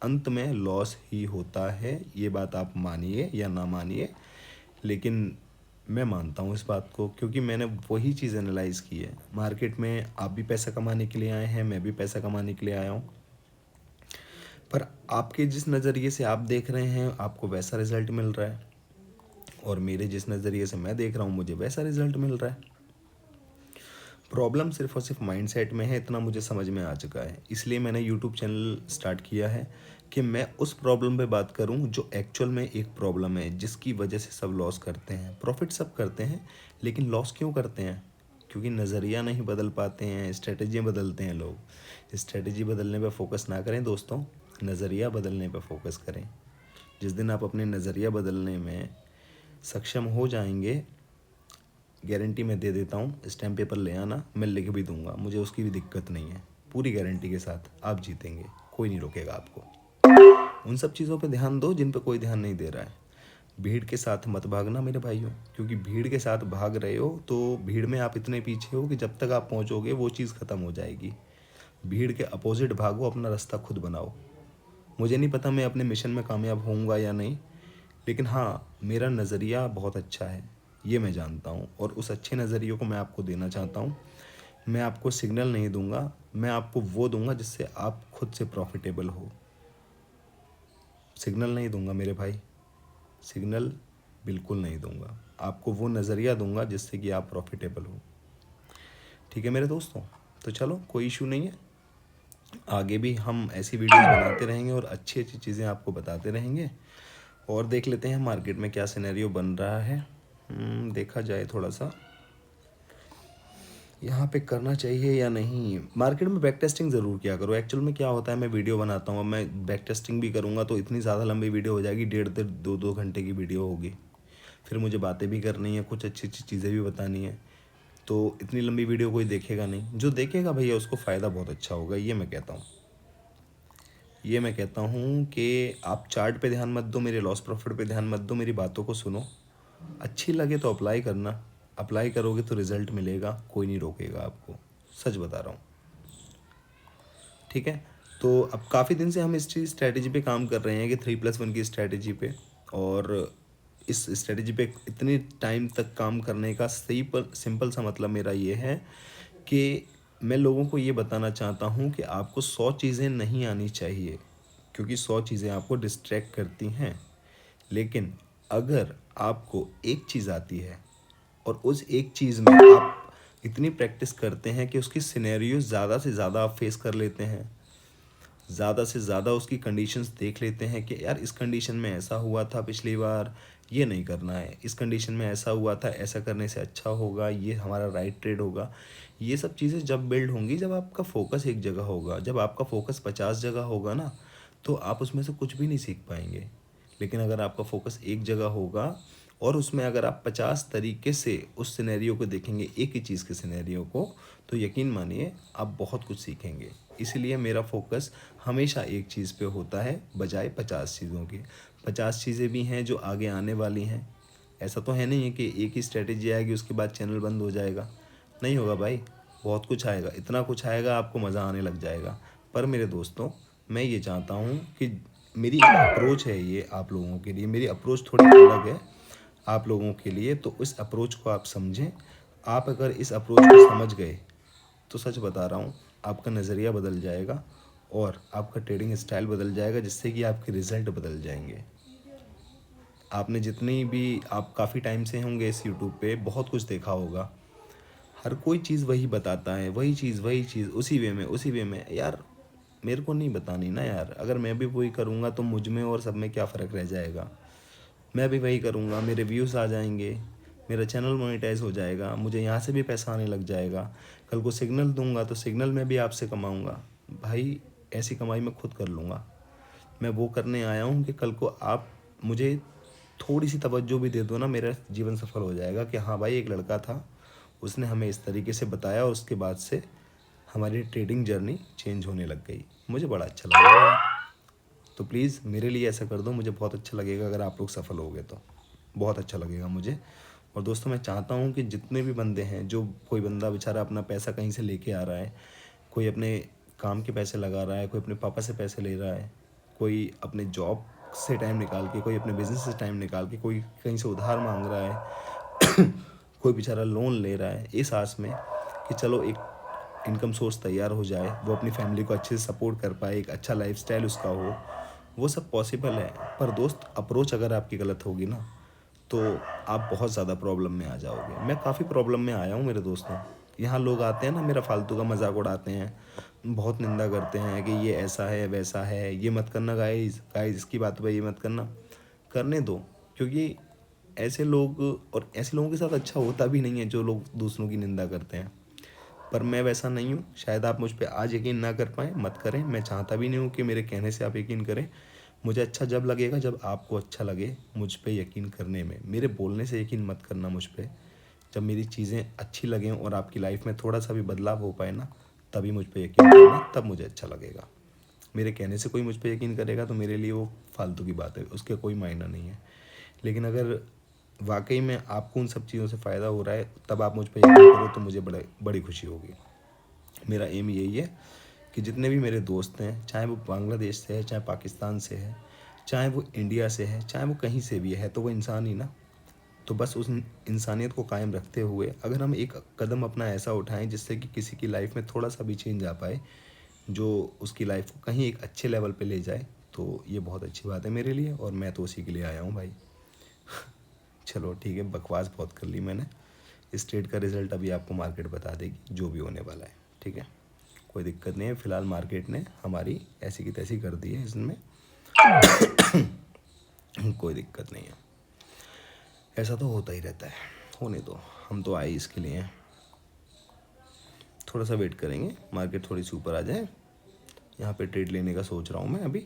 अंत में लॉस ही होता है। ये बात आप मानिए या ना मानिए, लेकिन मैं मानता हूँ इस बात को, क्योंकि मैंने वही चीज़ एनालाइज़ की है। मार्केट में आप भी पैसा कमाने के लिए आए हैं, मैं भी पैसा कमाने के लिए आया हूँ, पर आपके जिस नज़रिए से आप देख रहे हैं आपको वैसा रिज़ल्ट मिल रहा है, और मेरे जिस नज़रिए से मैं देख रहा हूँ मुझे वैसा रिज़ल्ट मिल रहा है। प्रॉब्लम सिर्फ और सिर्फ माइंडसेट में है, इतना मुझे समझ में आ चुका है। इसलिए मैंने यूट्यूब चैनल स्टार्ट किया है कि मैं उस प्रॉब्लम पे बात करूं जो एक्चुअल में एक प्रॉब्लम है, जिसकी वजह से सब लॉस करते हैं। प्रॉफिट सब करते हैं, लेकिन लॉस क्यों करते हैं? क्योंकि नज़रिया नहीं बदल पाते हैं, स्ट्रेटजियाँ बदलते हैं लोग। स्ट्रेटजी बदलने पर फोकस ना करें दोस्तों, नज़रिया बदलने पर फोकस करें। जिस दिन आप अपने नज़रिया बदलने में सक्षम हो जाएंगे, गारंटी मैं दे देता हूँ, स्टैम्प पेपर ले आना, मैं लिख भी दूंगा, मुझे उसकी भी दिक्कत नहीं है। पूरी गारंटी के साथ आप जीतेंगे, कोई नहीं रोकेगा आपको। उन सब चीज़ों पे ध्यान दो जिन पे कोई ध्यान नहीं दे रहा है। भीड़ के साथ मत भागना मेरे भाइयों, क्योंकि भीड़ के साथ भाग रहे हो तो भीड़ में आप इतने पीछे हो कि जब तक आप पहुँचोगे वो चीज़ ख़त्म हो जाएगी। भीड़ के अपोजिट भागो, अपना रास्ता खुद बनाओ। मुझे नहीं पता मैं अपने मिशन में कामयाब होऊंगा या नहीं, लेकिन हाँ, मेरा नज़रिया बहुत अच्छा है, ये मैं जानता हूँ, और उस अच्छे नज़रिए को मैं आपको देना चाहता हूँ। मैं आपको सिग्नल नहीं दूंगा, मैं आपको वो दूंगा जिससे आप खुद से प्रॉफिटेबल हो। सिग्नल नहीं दूंगा मेरे भाई, सिग्नल बिल्कुल नहीं दूंगा। आपको वो नज़रिया दूंगा जिससे कि आप प्रॉफिटेबल हो। ठीक है मेरे दोस्तों, तो चलो कोई इशू नहीं है, आगे भी हम ऐसी वीडियोस बनाते रहेंगे और अच्छी अच्छी चीज़ें आपको बताते रहेंगे। और देख लेते हैं मार्केट में क्या सिनेरियो बन रहा है। देखा जाए थोड़ा सा यहाँ पे करना चाहिए या नहीं। मार्केट में बैक टेस्टिंग ज़रूर किया करो। एक्चुअल में क्या होता है, मैं वीडियो बनाता हूँ, अब मैं बैक टेस्टिंग भी करूँगा तो इतनी ज़्यादा लंबी वीडियो हो जाएगी, 1.5 से 2 घंटे की वीडियो होगी। फिर मुझे बातें भी करनी है, कुछ अच्छी अच्छी चीज़ें भी बतानी है। तो इतनी लंबी वीडियो कोई देखेगा नहीं, जो देखेगा भैया उसको फ़ायदा बहुत अच्छा होगा, ये मैं कहता हूँ। ये मैं कहता हूँ कि आप चार्ट पे ध्यान मत दो, मेरे लॉस प्रॉफिट पे ध्यान मत दो, मेरी बातों को सुनो। अच्छी लगे तो अप्लाई करना, अप्लाई करोगे तो रिज़ल्ट मिलेगा, कोई नहीं रोकेगा आपको, सच बता रहा हूँ। ठीक है। तो अब काफ़ी दिन से हम इस चीज़ स्ट्रैटेजी पे काम कर रहे हैं कि 3+1 की स्ट्रैटेजी पे, और इस स्ट्रैटेजी पे इतने टाइम तक काम करने का सही पर सिंपल सा मतलब मेरा ये है कि मैं लोगों को ये बताना चाहता हूँ कि आपको 100 चीज़ें नहीं आनी चाहिए, क्योंकि 100 चीज़ें आपको डिस्ट्रैक्ट करती हैं। लेकिन अगर आपको एक चीज़ आती है और उस एक चीज़ में आप इतनी प्रैक्टिस करते हैं कि उसकी सिनेरियो ज़्यादा से ज़्यादा आप फेस कर लेते हैं, ज़्यादा से ज़्यादा उसकी कंडीशंस देख लेते हैं कि यार इस कंडीशन में ऐसा हुआ था पिछली बार, ये नहीं करना है, इस कंडीशन में ऐसा हुआ था, ऐसा करने से अच्छा होगा, ये हमारा राइट ट्रेड होगा। ये सब चीज़ें जब बिल्ड होंगी, जब आपका फोकस एक जगह होगा, जब आपका फोकस 50 जगह होगा ना, तो आप उसमें से कुछ भी नहीं सीख पाएंगे। लेकिन अगर आपका फोकस एक जगह होगा और उसमें अगर आप 50 तरीके से उस सिनेरियो को देखेंगे, एक ही चीज़ के सिनेरियो को, तो यकीन मानिए आप बहुत कुछ सीखेंगे। इसीलिए मेरा फोकस हमेशा एक चीज़ पे होता है बजाय 50 चीज़ों के। 50 चीज़ें भी हैं जो आगे आने वाली हैं। ऐसा तो है नहीं है कि एक ही स्ट्रेटेजी आएगी उसके बाद चैनल बंद हो जाएगा, नहीं होगा भाई। बहुत कुछ आएगा, इतना कुछ आएगा आपको मज़ा आने लग जाएगा। पर मेरे दोस्तों, मैं ये चाहता हूँ कि मेरी अप्रोच है ये आप लोगों के लिए, मेरी अप्रोच थोड़ी अलग है आप लोगों के लिए, तो इस अप्रोच को आप समझें। आप अगर इस अप्रोच को समझ गए तो सच बता रहा हूँ, आपका नज़रिया बदल जाएगा और आपका ट्रेडिंग स्टाइल बदल जाएगा, जिससे कि आपके रिज़ल्ट बदल जाएंगे। आपने जितनी भी आप काफ़ी टाइम से होंगे इस यूट्यूब पे, बहुत कुछ देखा होगा। हर कोई चीज़ वही बताता है, वही चीज़ उसी वे में यार। मेरे को नहीं बतानी ना यार। अगर मैं भी वही करूँगा तो मुझ में और सब में क्या फ़र्क रह जाएगा। मैं भी वही करूँगा, मेरे व्यूज़ आ जाएंगे, मेरा चैनल मोनेटाइज हो जाएगा, मुझे यहाँ से भी पैसा आने लग जाएगा। कल को सिग्नल दूंगा तो सिग्नल में भी आपसे कमाऊँगा। भाई ऐसी कमाई मैं खुद कर लूँगा। मैं वो करने आया हूँ कि कल को आप मुझे थोड़ी सी तवज्जो भी दे दो ना, मेरा जीवन सफल हो जाएगा कि हाँ भाई एक लड़का था, उसने हमें इस तरीके से बताया और उसके बाद से हमारी ट्रेडिंग जर्नी चेंज होने लग गई। मुझे बड़ा अच्छा लगा। तो प्लीज़ मेरे लिए ऐसा कर दो, मुझे बहुत अच्छा लगेगा अगर आप लोग सफल हो गए तो, बहुत अच्छा लगेगा मुझे। और दोस्तों, मैं चाहता हूँ कि जितने भी बंदे हैं, जो कोई बंदा बेचारा अपना पैसा कहीं से लेके आ रहा है, कोई अपने काम के पैसे लगा रहा है, कोई अपने पापा से पैसे ले रहा है, कोई अपने जॉब से टाइम निकाल के, कोई अपने बिजनेस से टाइम निकाल के, कोई कहीं से उधार मांग रहा है कोई बेचारा लोन ले रहा है इस आस में कि चलो एक इनकम सोर्स तैयार हो जाए, वो अपनी फैमिली को अच्छे से सपोर्ट कर पाए, एक अच्छा लाइफस्टाइल उसका हो, वो सब पॉसिबल है। पर दोस्त, अप्रोच अगर आपकी गलत होगी ना, तो आप बहुत ज़्यादा प्रॉब्लम में आ जाओगे। मैं काफ़ी प्रॉब्लम में आया हूँ मेरे दोस्तों। यहाँ लोग आते हैं ना, मेरा फालतू का मजाक उड़ाते हैं, बहुत निंदा करते हैं कि ये ऐसा है वैसा है, ये मत करना गाइस, गाइस इसकी बात पे ये मत करना। करने दो, क्योंकि ऐसे लोग, और ऐसे लोगों के साथ अच्छा होता भी नहीं है जो लोग दूसरों की निंदा करते हैं। पर मैं वैसा नहीं हूँ। शायद आप मुझ पे आज यकीन ना कर पाएँ, मत करें। मैं चाहता भी नहीं हूँ कि मेरे कहने से आप यकीन करें। मुझे अच्छा जब लगेगा जब आपको अच्छा लगे मुझ पे यकीन करने में। मेरे बोलने से यकीन मत करना मुझ पे। जब मेरी चीज़ें अच्छी लगें और आपकी लाइफ में थोड़ा सा भी बदलाव हो पाए ना, तभी मुझ पे यकीन करना, तब मुझे अच्छा लगेगा। मेरे कहने से कोई मुझ पे यकीन करेगा तो मेरे लिए वो फालतू की बात है, उसका कोई मायना नहीं है। लेकिन अगर वाकई में आपको उन सब चीज़ों से फ़ायदा हो रहा है, तब आप मुझ पे यकीन करो तो मुझे बड़ी खुशी होगी। मेरा एम यही है कि जितने भी मेरे दोस्त हैं, चाहे वो बांग्लादेश से है, चाहे पाकिस्तान से है, चाहे वो इंडिया से है, चाहे वो कहीं से भी है, तो वो इंसान ही ना। तो बस उस इंसानियत को कायम रखते हुए अगर हम एक कदम अपना ऐसा उठाएं जिससे कि किसी की लाइफ में थोड़ा सा भी चेंज आ पाए, जो उसकी लाइफ को कहीं एक अच्छे लेवल पे ले जाए, तो ये बहुत अच्छी बात है मेरे लिए, और मैं तो उसी के लिए आया हूँ भाई। चलो ठीक है, बकवास बहुत कर ली मैंने। इस ट्रेड का रिजल्ट अभी आपको मार्केट बता देगी, जो भी होने वाला है। ठीक है, कोई दिक्कत नहीं है। फ़िलहाल मार्केट ने हमारी ऐसी की तैसी कर दी है इसमें कोई दिक्कत नहीं है। ऐसा तो होता ही रहता है, होने दो। हम तो आए इसके लिए हैं। थोड़ा सा वेट करेंगे, मार्केट थोड़ी सी ऊपर आ जाए। यहाँ पे ट्रेड लेने का सोच रहा हूँ मैं अभी।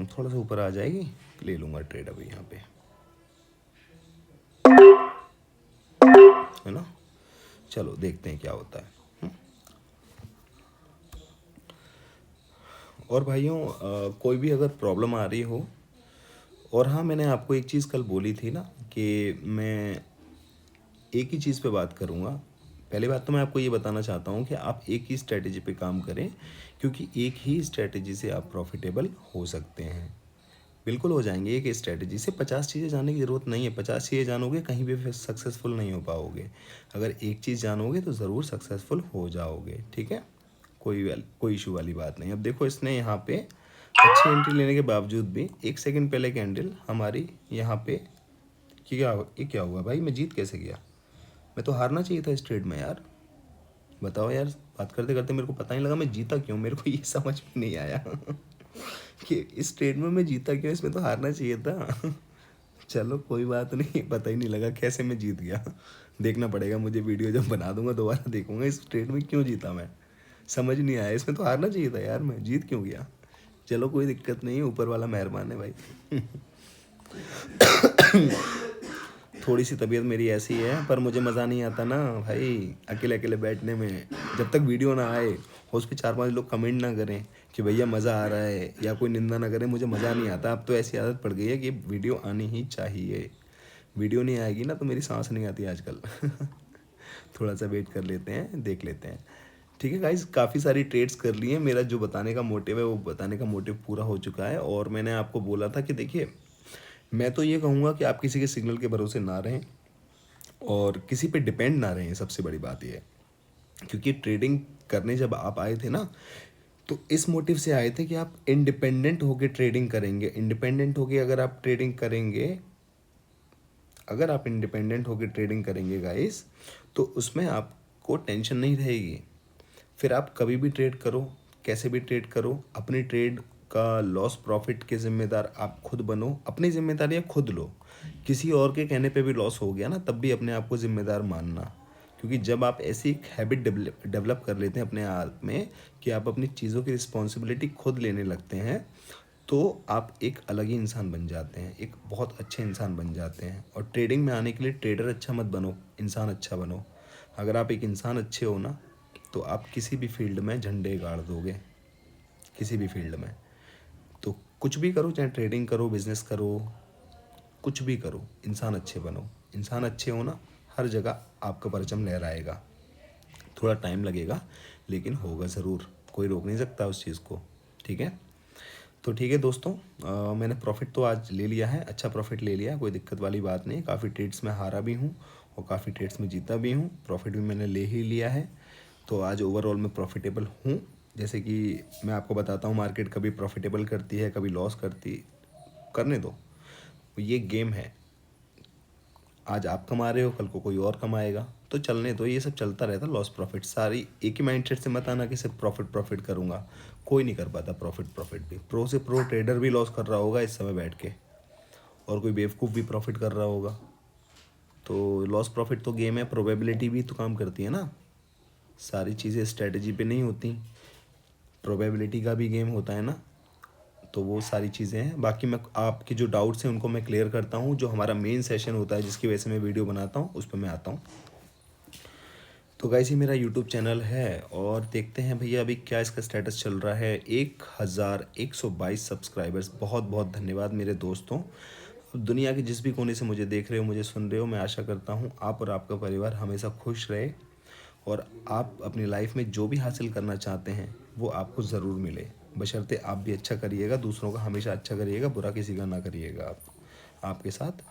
थोड़ा सा ऊपर आ जाएगी, ले लूँगा ट्रेड अभी यहाँ पे। चलो देखते हैं क्या होता है। और भाइयों कोई भी अगर प्रॉब्लम आ रही हो, और हाँ मैंने आपको एक चीज़ कल बोली थी ना कि मैं एक ही चीज़ पे बात करूँगा। पहली बात तो मैं आपको ये बताना चाहता हूँ कि आप एक ही स्ट्रैटेजी पे काम करें, क्योंकि एक ही स्ट्रैटेजी से आप प्रॉफिटेबल हो सकते हैं। बिल्कुल हो जाएंगे। एक स्ट्रैटेजी से 50 चीज़ें जानने की ज़रूरत नहीं है। 50 चीज़ें जानोगे कहीं भी फिर सक्सेसफुल नहीं हो पाओगे। अगर एक चीज़ जानोगे तो ज़रूर सक्सेसफुल हो जाओगे। ठीक है, कोई इशू वाली बात नहीं। अब देखो इसने यहाँ पे अच्छी एंट्री लेने के बावजूद भी 1 सेकंड पहले कैंडल हमारी यहाँ पे ये क्या हुआ भाई, मैं जीत कैसे गया? मैं तो हारना चाहिए था इस ट्रेड में यार। बताओ यार, बात करते करते मेरे को पता नहीं लगा मैं जीता क्यों, मेरे को ये समझ में नहीं आया कि इस ट्रेड में मैं जीता क्यों, इसमें तो हारना चाहिए था। चलो कोई बात नहीं, पता ही नहीं लगा कैसे मैं जीत गया। देखना पड़ेगा मुझे, वीडियो जब बना दूंगा दोबारा देखूंगा इस ट्रेड में क्यों जीता मैं। समझ नहीं आया, इसमें तो हारना चाहिए था यार, मैं जीत क्यों गया। चलो कोई दिक्कत नहीं है, ऊपर वाला मेहरबान है भाई। थोड़ी सी तबीयत मेरी ऐसी है, पर मुझे मज़ा नहीं आता ना भाई अकेले अकेले बैठने में। जब तक वीडियो ना आए, उस पर 4-5 लोग कमेंट ना करें कि भैया मज़ा आ रहा है, या कोई निंदा ना करे, मुझे मज़ा नहीं आता। अब तो ऐसी आदत पड़ गई है कि वीडियो आनी ही चाहिए। वीडियो नहीं आएगी ना तो मेरी सांस नहीं आती आजकल। थोड़ा सा वेट कर लेते हैं, देख लेते हैं। ठीक है गाइज, काफ़ी सारी ट्रेड्स कर ली हैं। मेरा जो बताने का मोटिव है वो बताने का मोटिव पूरा हो चुका है। और मैंने आपको बोला था कि देखिए, मैं तो ये कहूँगा कि आप किसी के सिग्नल के भरोसे ना रहें और किसी पे डिपेंड ना रहें। सबसे बड़ी बात ये है, क्योंकि ट्रेडिंग करने जब आप आए थे ना, तो इस मोटिव से आए थे कि आप इंडिपेंडेंट होके ट्रेडिंग करेंगे। इंडिपेंडेंट होके अगर आप इंडिपेंडेंट होके ट्रेडिंग करेंगे गाइस, तो उसमें आपको टेंशन नहीं रहेगी। फिर आप कभी भी ट्रेड करो, कैसे भी ट्रेड करो, अपनी ट्रेड का लॉस प्रॉफिट के ज़िम्मेदार आप खुद बनो। अपनी जिम्मेदारियाँ खुद लो। किसी और के कहने पे भी लॉस हो गया ना, तब भी अपने आप को ज़िम्मेदार मानना। क्योंकि जब आप ऐसी एक हैबिट डेवलप कर लेते हैं अपने आप में कि आप अपनी चीज़ों की रिस्पॉन्सिबिलिटी खुद लेने लगते हैं, तो आप एक अलग ही इंसान बन जाते हैं, एक बहुत अच्छे इंसान बन जाते हैं। और ट्रेडिंग में आने के लिए ट्रेडर अच्छा मत बनो, इंसान अच्छा बनो। अगर आप एक इंसान अच्छे हो ना, तो आप किसी भी फील्ड में झंडे गाड़ दोगे, किसी भी फील्ड में। तो कुछ भी करो, चाहे ट्रेडिंग करो, बिजनेस करो, कुछ भी करो, इंसान अच्छे बनो। इंसान अच्छे हो ना, हर जगह आपका परचम लहराएगा। थोड़ा टाइम लगेगा लेकिन होगा ज़रूर, कोई रोक नहीं सकता उस चीज़ को। ठीक है, तो ठीक है दोस्तों, मैंने प्रॉफिट तो आज ले लिया है, अच्छा प्रॉफिट ले लिया है, कोई दिक्कत वाली बात नहीं। काफ़ी ट्रेड्स में हारा भी हूँ और काफ़ी ट्रेड्स में जीता भी हूँ, प्रॉफिट भी मैंने ले ही लिया है। तो आज ओवरऑल मैं प्रॉफिटेबल हूँ। जैसे कि मैं आपको बताता हूँ, मार्केट कभी प्रॉफिटेबल करती है, कभी लॉस करती, करने दो, ये गेम है। आज आप कमा रहे हो, कल को कोई और कमाएगा, तो चलने दो, ये सब चलता रहता। लॉस प्रॉफिट सारी एक ही माइंडसेट से मत आना कि सिर्फ प्रॉफिट प्रॉफिट करूँगा। कोई नहीं कर पाता प्रॉफिट प्रॉफिट भी। प्रो से प्रो ट्रेडर भी लॉस कर रहा होगा इस समय बैठ के, और कोई बेवकूफ़ भी प्रॉफिट कर रहा होगा। तो लॉस प्रॉफिट तो गेम है, प्रोबेबिलिटी भी तो काम करती है ना। सारी चीज़ें स्ट्रेटजी पे नहीं होती, प्रोबेबिलिटी का भी गेम होता है ना। तो वो सारी चीज़ें हैं। बाकी मैं आपके जो डाउट्स हैं उनको मैं क्लियर करता हूँ। जो हमारा मेन सेशन होता है जिसकी वजह से मैं वीडियो बनाता हूँ, उस पर मैं आता हूँ। तो गाइस, ये मेरा यूट्यूब चैनल है और देखते हैं भैया अभी क्या इसका स्टेटस चल रहा है। 1122 सब्सक्राइबर्स, बहुत बहुत धन्यवाद मेरे दोस्तों। दुनिया के जिस भी कोने से मुझे देख रहे हो, मुझे सुन रहे हो, मैं आशा करता हूँ आप और आपका परिवार हमेशा खुश रहे और आप अपनी लाइफ में जो भी हासिल करना चाहते हैं वो आपको ज़रूर मिले। बशर्ते आप भी अच्छा करिएगा, दूसरों का हमेशा अच्छा करिएगा, बुरा किसी का ना करिएगा। आपके साथ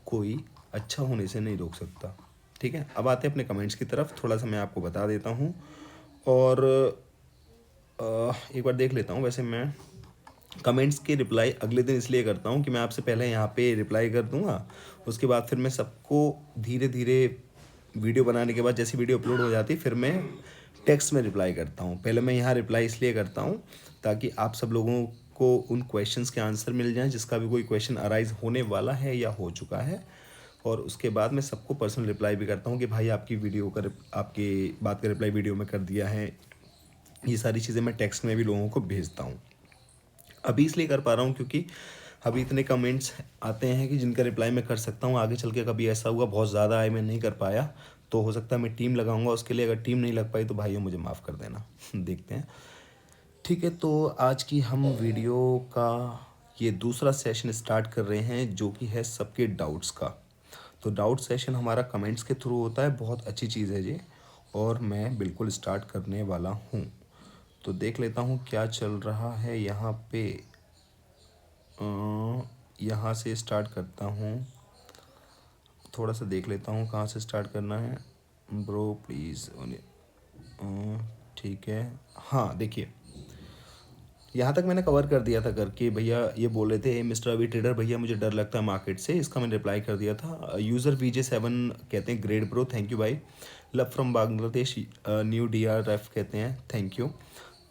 कोई अच्छा होने से नहीं रोक सकता। ठीक है, अब आते हैं अपने कमेंट्स की तरफ। थोड़ा सा मैं आपको बता देता हूँ और एक बार देख लेता हूँ। वैसे मैं कमेंट्स की रिप्लाई अगले दिन इसलिए करता हूँ कि मैं आपसे पहले यहाँ पे रिप्लाई कर दूँगा, उसके बाद फिर मैं सबको धीरे धीरे वीडियो बनाने के बाद, जैसी वीडियो अपलोड हो जाती है, फिर मैं टेक्स्ट में रिप्लाई करता हूँ। पहले मैं यहाँ रिप्लाई इसलिए करता हूँ ताकि आप सब लोगों को उन क्वेश्चंस के आंसर मिल जाएं, जिसका भी कोई क्वेश्चन अराइज होने वाला है या हो चुका है। और उसके बाद मैं सबको पर्सनल रिप्लाई भी करता हूँ कि भाई आपकी आपकी बात का रिप्लाई वीडियो में कर दिया है। ये सारी चीज़ें मैं टेक्स्ट में भी लोगों को भेजता हूँ। अभी इसलिए कर पा रहा हूँ क्योंकि अभी इतने कमेंट्स आते हैं कि जिनका रिप्लाई मैं कर सकता हूँ। आगे चल के कभी ऐसा हुआ बहुत ज़्यादा आए, मैं नहीं कर पाया, तो हो सकता है मैं टीम लगाऊंगा उसके लिए। अगर टीम नहीं लग पाई तो भाइयों मुझे माफ़ कर देना। देखते हैं। ठीक है, तो आज की हम वीडियो का ये दूसरा सेशन स्टार्ट कर रहे हैं, जो कि है सबके डाउट्स का। तो डाउट सेशन हमारा कमेंट्स के थ्रू होता है, बहुत अच्छी चीज़ है ये, और मैं बिल्कुल स्टार्ट करने वाला हूँ। तो देख लेता हूँ क्या चल रहा है यहाँ पे। यहाँ से स्टार्ट करता हूँ, थोड़ा सा देख लेता हूँ कहाँ से स्टार्ट करना है। Bro please. ठीक है, हाँ देखिए, यहाँ तक मैंने कवर कर दिया था करके। भैया ये बोल रहे थे मिस्टर अभी ट्रेडर भैया मुझे डर लगता है मार्केट से, इसका मैंने रिप्लाई कर दिया था। यूज़र VJ7 कहते हैं ग्रेट ब्रो, थैंक यू भाई। Love from Bangladesh new DRF कहते हैं थैंक यू।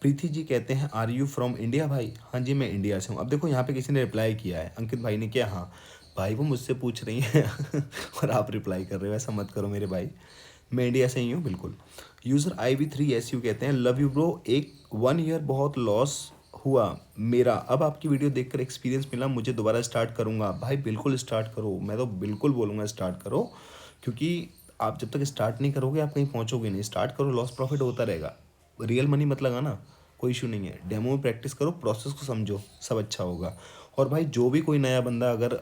प्रीति जी कहते हैं आर यू फ्रॉम इंडिया भाई? हाँ जी मैं इंडिया से हूँ। अब देखो यहाँ पे किसी ने रिप्लाई किया है, अंकित भाई ने किया। हाँ भाई वो मुझसे पूछ रही हैं और आप रिप्लाई कर रहे हो, ऐसा मत करो मेरे भाई। मैं इंडिया से ही हूँ बिल्कुल। यूज़र IV3SU कहते हैं लव यू ब्रो, एक 1 ईयर बहुत लॉस हुआ मेरा, अब आपकी वीडियो देखकर एक्सपीरियंस मिला, मुझे दोबारा स्टार्ट करूँगा। भाई बिल्कुल स्टार्ट करो, मैं तो बिल्कुल बोलूँगा स्टार्ट करो, क्योंकि आप जब तक स्टार्ट नहीं करोगे आप कहीं पहुँचोगे नहीं। स्टार्ट करो, लॉस प्रॉफिट होता रहेगा, रियल मनी मत लगाना, कोई इशू नहीं है। डेमो में प्रैक्टिस करो, प्रोसेस को समझो, सब अच्छा होगा। और भाई जो भी कोई नया बंदा अगर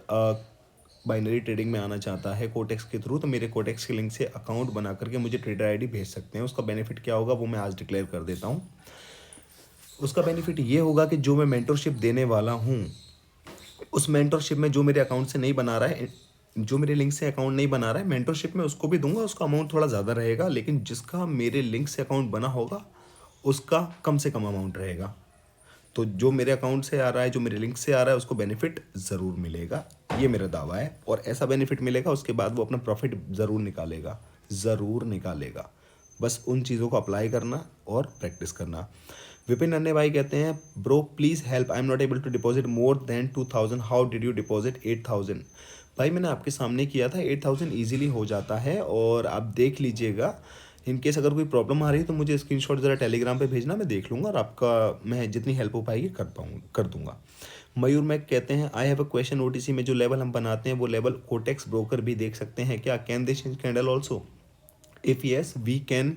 बाइनरी ट्रेडिंग में आना चाहता है कोटेक्स के थ्रू, तो मेरे कोटेक्स के लिंक से अकाउंट बना करके मुझे ट्रेडर आईडी भेज सकते हैं। उसका बेनिफिट क्या होगा वो मैं आज डिक्लेयर कर देता हूँ। उसका बेनिफिट ये होगा कि जो मैं मेंटरशिप देने वाला हूँ, उस मेंटरशिप में जो मेरे अकाउंट से नहीं बना रहा है, जो मेरे लिंक से अकाउंट नहीं बना रहा है, मेंटरशिप में उसको भी दूंगा। उसका अमाउंट थोड़ा ज़्यादा रहेगा, लेकिन जिसका मेरे लिंक से अकाउंट बना होगा उसका कम से कम अमाउंट रहेगा। तो जो मेरे अकाउंट से आ रहा है, जो मेरे लिंक से आ रहा है, उसको बेनिफिट ज़रूर मिलेगा, ये मेरा दावा है। और ऐसा बेनिफिट मिलेगा उसके बाद वो अपना प्रॉफिट ज़रूर निकालेगा, ज़रूर निकालेगा। बस उन चीज़ों को अप्लाई करना और प्रैक्टिस करना। विपिन अन्य भाई कहते हैं bro please help, I am not able to deposit more than 2000, how did you deposit 8000? भाई मैंने आपके सामने किया था, 8000 ईजिली हो जाता है, और आप देख लीजिएगा। इन केस अगर कोई प्रॉब्लम आ रही है तो मुझे स्क्रीनशॉट ज़रा टेलीग्राम पे भेजना, मैं देख लूँगा और आपका मैं जितनी हेल्प हो पाएगी कर दूंगा। मयूर मैक कहते हैं I have a question, OTC में जो लेवल हम बनाते हैं वो लेवल कोटेक्स ब्रोकर भी देख सकते हैं क्या? Can they change candle also? If yes, we can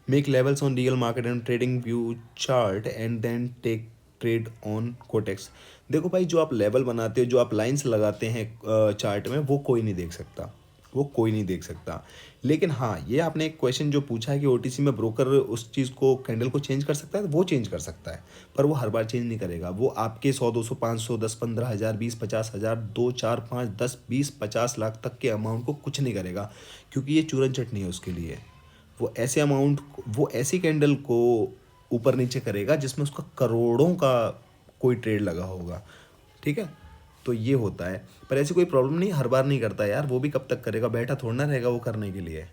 make levels on real market and trading view chart and then take trade on Cotex। देखो भाई, जो आप लेवल बनाते हो, जो आप लाइंस लगाते हैं चार्ट में, वो कोई नहीं देख सकता, वो कोई नहीं देख सकता। लेकिन हाँ, ये आपने एक क्वेश्चन जो पूछा है कि OTC में ब्रोकर उस चीज़ को, कैंडल को चेंज कर सकता है, तो वो चेंज कर सकता है, पर वो हर बार चेंज नहीं करेगा। वो आपके 100 200 500 10 15 हज़ार 20 50 हज़ार 2 4 5 10 20 50 लाख तक के अमाउंट को कुछ नहीं करेगा, क्योंकि ये चूरन चटनी है उसके लिए। वो ऐसे अमाउंट, वो ऐसी कैंडल को ऊपर नीचे करेगा जिसमें उसका करोड़ों का कोई ट्रेड लगा होगा, ठीक है? तो ये होता है, पर ऐसी कोई प्रॉब्लम नहीं, हर बार नहीं करता यार। वो भी कब तक करेगा, बैठा थोड़ा ना रहेगा वो करने के लिए।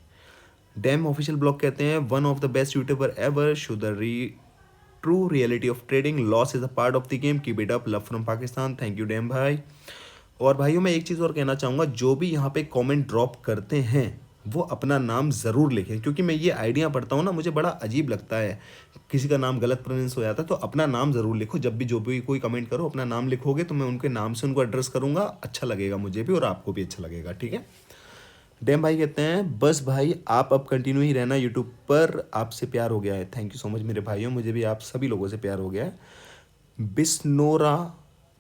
डैम ऑफिशियल ब्लॉग कहते हैं one of the best YouTuber ever, show the true reality of trading, loss is a part of the game, keep it up, love from Pakistan, thank you dam भाई। और भाइयों मैं एक चीज़ और कहना चाहूँगा, जो भी यहाँ पे कमेंट ड्रॉप करते हैं वो अपना नाम ज़रूर लिखें, क्योंकि मैं ये आइडिया पढ़ता हूँ ना, मुझे बड़ा अजीब लगता है किसी का नाम गलत प्रोनाउंस हो जाता है। तो अपना नाम ज़रूर लिखो, जब भी जो भी कोई कमेंट करो अपना नाम लिखोगे तो मैं उनके नाम से उनको एड्रेस करूँगा, अच्छा लगेगा मुझे भी और आपको भी अच्छा लगेगा, ठीक है? डैम भाई कहते हैं बस भाई आप अब कंटिन्यू ही रहना यूट्यूब पर, आपसे प्यार हो गया है। थैंक यू सो मच मेरे भाइयों, मुझे भी आप सभी लोगों से प्यार हो गया है।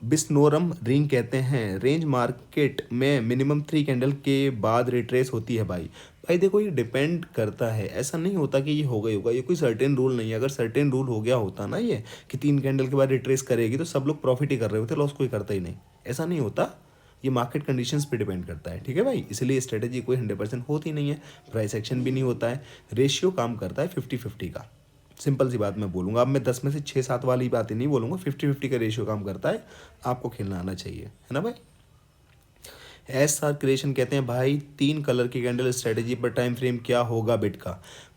बिस्नोरम रिंग कहते हैं रेंज मार्केट में मिनिमम 3 कैंडल के बाद रिट्रेस होती है भाई। भाई देखो, ये डिपेंड करता है, ऐसा नहीं होता कि ये हो गई होगा, ये कोई सर्टेन रूल नहीं है। अगर सर्टेन रूल हो गया होता ना ये कि 3 कैंडल के बाद रिट्रेस करेगी, तो सब लोग प्रॉफिट ही कर रहे होते, लॉस कोई करता ही नहीं। ऐसा नहीं होता, ये मार्केट कंडीशंस पे डिपेंड करता है, ठीक है भाई? इसलिए स्ट्रेटेजी कोई 100% होती नहीं है, प्राइस एक्शन भी नहीं होता है, रेशियो काम करता है 50-50 का। सिंपल सी बात मैं बोलूँगा, अब मैं 10 में से 6-7 वाली बातें नहीं बोलूँगा, 50-50 का रेशियो काम करता है, आपको खेलना आना चाहिए, है ना भाई? SR क्रिएशन कहते हैं भाई 3 कलर की कैंडल स्ट्रेटेजी पर टाइम फ्रेम क्या होगा बिट का?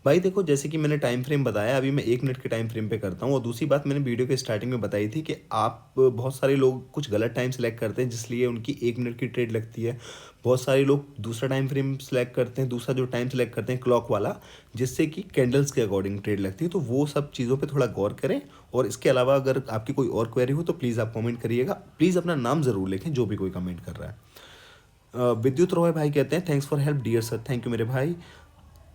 भाई देखो, जैसे कि मैंने टाइम फ्रेम बताया, अभी मैं 1 मिनट के टाइम फ्रेम पे करता हूँ। और दूसरी बात मैंने वीडियो के स्टार्टिंग में बताई थी कि आप बहुत सारे लोग कुछ गलत टाइम सेलेक्ट करते हैं, जिसलिए उनकी 1 मिनट की ट्रेड लगती है। बहुत सारे लोग दूसरा टाइम फ्रेम सेलेक्ट करते हैं, दूसरा जो टाइम सेलेक्ट करते हैं क्लॉक वाला, जिससे कि कैंडल्स के अकॉर्डिंग ट्रेड लगती है। तो वो सब चीज़ों पे थोड़ा गौर करें। और इसके अलावा अगर आपकी कोई और क्वेरी हो तो प्लीज़ आप कमेंट करिएगा, प्लीज़ अपना नाम ज़रूर लिखें जो भी कोई कमेंट कर रहा है। विद्युत रॉय भाई कहते हैं thanks for help dear sir, thank you मेरे भाई।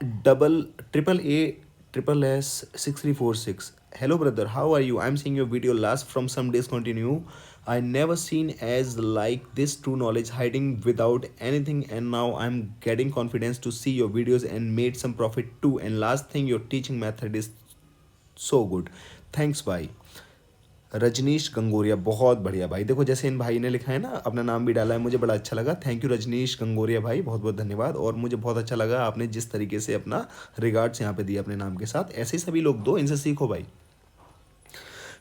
Double triple A triple S 6346. Hello brother, how are you? I'm seeing your video last from some days continue. I never seen as like this true knowledge hiding without anything, and now I'm getting confidence to see your videos and made some profit too. And last thing, your teaching method is so good. Thanks भाई. रजनीश गंगोरिया, बहुत बढ़िया भाई. देखो जैसे इन भाई ने लिखा है ना, अपना नाम भी डाला है, मुझे बड़ा अच्छा लगा. थैंक यू रजनीश गंगोरिया भाई, बहुत बहुत धन्यवाद. और मुझे बहुत अच्छा लगा आपने जिस तरीके से अपना रिगार्ड्स यहाँ पे दिया अपने नाम के साथ. ऐसे ही सभी लोग दो, इनसे सीखो भाई.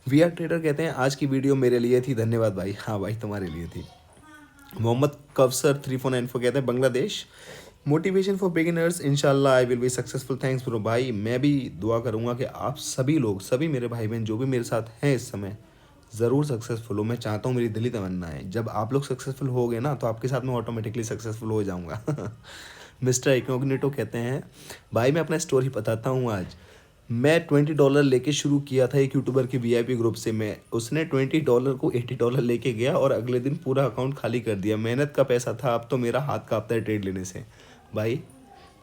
वी आर ट्रेडर कहते हैं आज की वीडियो मेरे लिए थी, धन्यवाद भाई. हाँ भाई तुम्हारे लिए थी. मोहम्मद कवसर 3494 कहते हैं बांग्लादेश, मोटिवेशन फॉर बिगिनर्स, इंशाल्लाह I will be successful. Thanks bro. भाई मैं भी दुआ करूँगा कि आप सभी लोग, सभी मेरे भाई बहन जो भी मेरे साथ हैं इस समय, ज़रूर सक्सेसफुल हो. मैं चाहता हूँ, मेरी दिली तमन्ना है, जब आप लोग सक्सेसफुल हो गए ना तो आपके साथ मैं ऑटोमेटिकली सक्सेसफुल हो जाऊँगा. मिस्टर इकोग्निटो कहते हैं भाई मैं अपना स्टोरी बताता हूँ आज. मैं $20 लेके शुरू किया था एक यूट्यूबर के वीआईपी ग्रुप से. मैं उसने $20 को $80 लेके गया और अगले दिन पूरा अकाउंट खाली कर दिया. मेहनत का पैसा था, अब तो मेरा हाथ कांपता है ट्रेड लेने से. भाई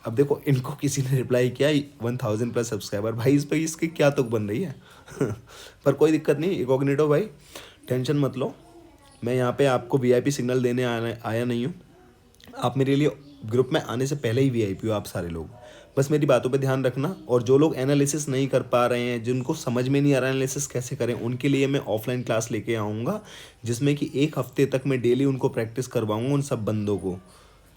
अब देखो, इनको किसी ने रिप्लाई किया 1000 प्लस सब्सक्राइबर. भाई इस पर इसकी क्या तुक बन रही है. पर कोई दिक्कत नहीं इकोग्निटो भाई, टेंशन मत लो. मैं यहाँ पे आपको वीआईपी सिग्नल देने आया नहीं हूँ. आप मेरे लिए ग्रुप में आने से पहले ही वीआईपी हो आप सारे लोग. बस मेरी बातों पे ध्यान रखना. और जो लोग एनालिसिस नहीं कर पा रहे हैं, जिनको समझ में नहीं आ रहा एनालिसिस कैसे करें, उनके लिए मैं ऑफलाइन क्लास लेके आऊँगा, जिसमें कि 1 हफ्ते तक मैं डेली उनको प्रैक्टिस करवाऊँगा. उन सब बंदों को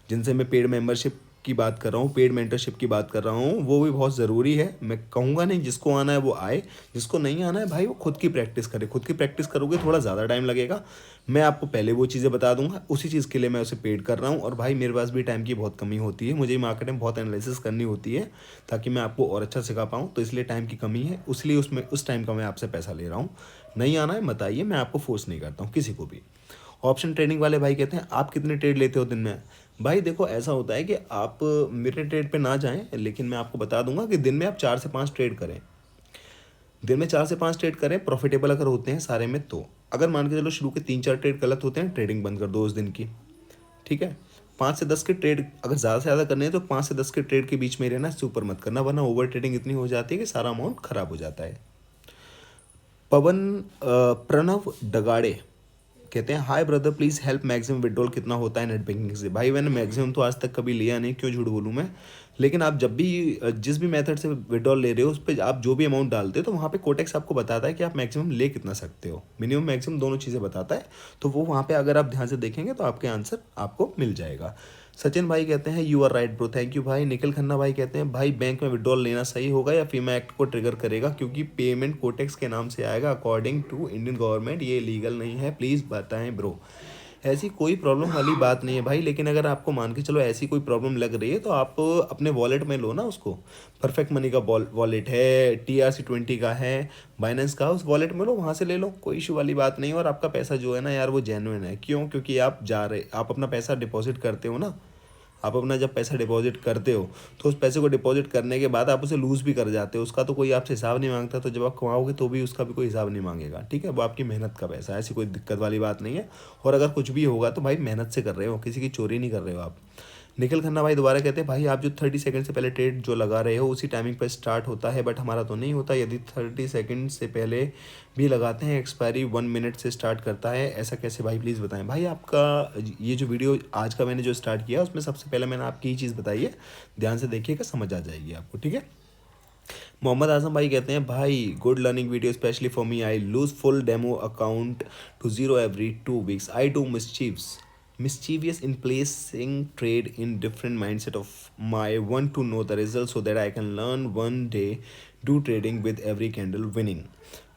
जिनसे मैं पेड मेंबरशिप की बात कर रहा हूँ, पेड मेंटरशिप की बात कर रहा हूँ, वो भी बहुत ज़रूरी है. मैं कहूँगा नहीं, जिसको आना है वो आए, जिसको नहीं आना है भाई वो खुद की प्रैक्टिस करे. खुद की प्रैक्टिस करोगे थोड़ा ज़्यादा टाइम लगेगा. मैं आपको पहले वो चीज़ें बता दूंगा, उसी चीज़ के लिए मैं उसे पेड कर रहा हूँ. और भाई मेरे पास भी टाइम की बहुत कमी होती है, मुझे मार्केट में बहुत एनालिसिस करनी होती है ताकि मैं आपको और अच्छा सिखा पाऊँ. तो इसलिए टाइम की कमी है, इसलिए उसमें उस टाइम का मैं आपसे पैसा ले रहा हूँ. नहीं आना है मत आइए, मैं आपको फोर्स नहीं करता हूँ किसी को भी. ऑप्शन ट्रेडिंग वाले भाई कहते हैं आप कितने ट्रेड लेते हो दिन में. भाई देखो ऐसा होता है कि आप मेरे ट्रेड पे ना जाएं, लेकिन मैं आपको बता दूंगा कि दिन में आप 4 से 5 ट्रेड करें. दिन में 4 से 5 ट्रेड करें, प्रॉफिटेबल अगर होते हैं सारे में तो. अगर मान के चलो शुरू के 3-4 ट्रेड गलत होते हैं, ट्रेडिंग बंद कर दो उस दिन की. ठीक है. 5 से 10 के ट्रेड अगर ज़्यादा से ज़्यादा करने हैं तो 5 से 10 के ट्रेड के बीच में रहना, इससे ऊपर मत करना, वरना ओवर ट्रेडिंग इतनी हो जाती है कि सारा अमाउंट खराब हो जाता है. पवन प्रणव डगाड़े कहते हैं hi brother please help, maximum withdrawal कितना होता है नेट बैंकिंग से. भाई मैंने मैक्सिमम तो आज तक कभी लिया नहीं, क्यों झूठ बोलूँ मैं. लेकिन आप जब भी जिस भी मेथड से विड्रॉल ले रहे हो, उस पर आप जो भी अमाउंट डालते हो तो वहाँ पे कोटेक्स आपको बताता है कि आप मैक्सिमम ले कितना सकते हो. मिनिमम मैक्सिमम दोनों चीज़ें बताता है. तो वो वहाँ पे अगर आप ध्यान से देखेंगे तो आपके आंसर आपको मिल जाएगा. सचिन भाई कहते हैं you are right bro, thank you भाई. निखिल खन्ना भाई कहते हैं भाई बैंक में विड्रॉल लेना सही होगा या फीमा एक्ट को ट्रिगर करेगा, क्योंकि पेमेंट कोटेक्स के नाम से आएगा अकॉर्डिंग टू इंडियन गवर्नमेंट, ये लीगल नहीं है, प्लीज़ बताएं ब्रो. ऐसी कोई प्रॉब्लम वाली बात नहीं है भाई, लेकिन अगर आपको मान के चलो ऐसी कोई प्रॉब्लम लग रही है तो आप अपने वॉलेट में लो ना उसको. परफेक्ट मनी का वॉलेट है, TRC20 का है, बाइनेंस का, उस वॉलेट में लो, वहाँ से ले लो, कोई इशू वाली बात नहीं है. और आपका पैसा जो है ना यार वो जेन्युइन है. क्यों? क्योंकि आप अपना पैसा डिपॉजिट करते हो ना. आप अपना जब पैसा डिपॉजिट करते हो तो उस पैसे को डिपॉजिट करने के बाद आप उसे लूज़ भी कर जाते हो, उसका तो कोई आपसे हिसाब नहीं मांगता. तो जब आप कमाओगे तो भी उसका भी कोई हिसाब नहीं मांगेगा. ठीक है, वो आपकी मेहनत का पैसा है, ऐसी कोई दिक्कत वाली बात नहीं है. और अगर कुछ भी होगा तो भाई मेहनत से कर रहे हो, किसी की चोरी नहीं कर रहे हो आप. निखिल खन्ना भाई दोबारा कहते हैं भाई आप जो 30 सेकंड से पहले ट्रेड जो लगा रहे हो उसी टाइमिंग पर स्टार्ट होता है, बट हमारा तो नहीं होता. यदि 30 सेकंड से पहले भी लगाते हैं एक्सपायरी 1 मिनट से स्टार्ट करता है, ऐसा कैसे भाई प्लीज़ बताएं. भाई आपका ये जो वीडियो आज का मैंने जो स्टार्ट किया उसमें सबसे पहले मैंने आपकी ही चीज़ बताई है, ध्यान से देखिएगा, समझ आ जाएगी आपको. ठीक है. मोहम्मद आजम भाई कहते हैं भाई good learning video specially for me, I lose full demo account to zero every 2 weeks. I do mischievous in placing trade in different mindset of my want to know the result so that I can learn one day do trading with every candle winning.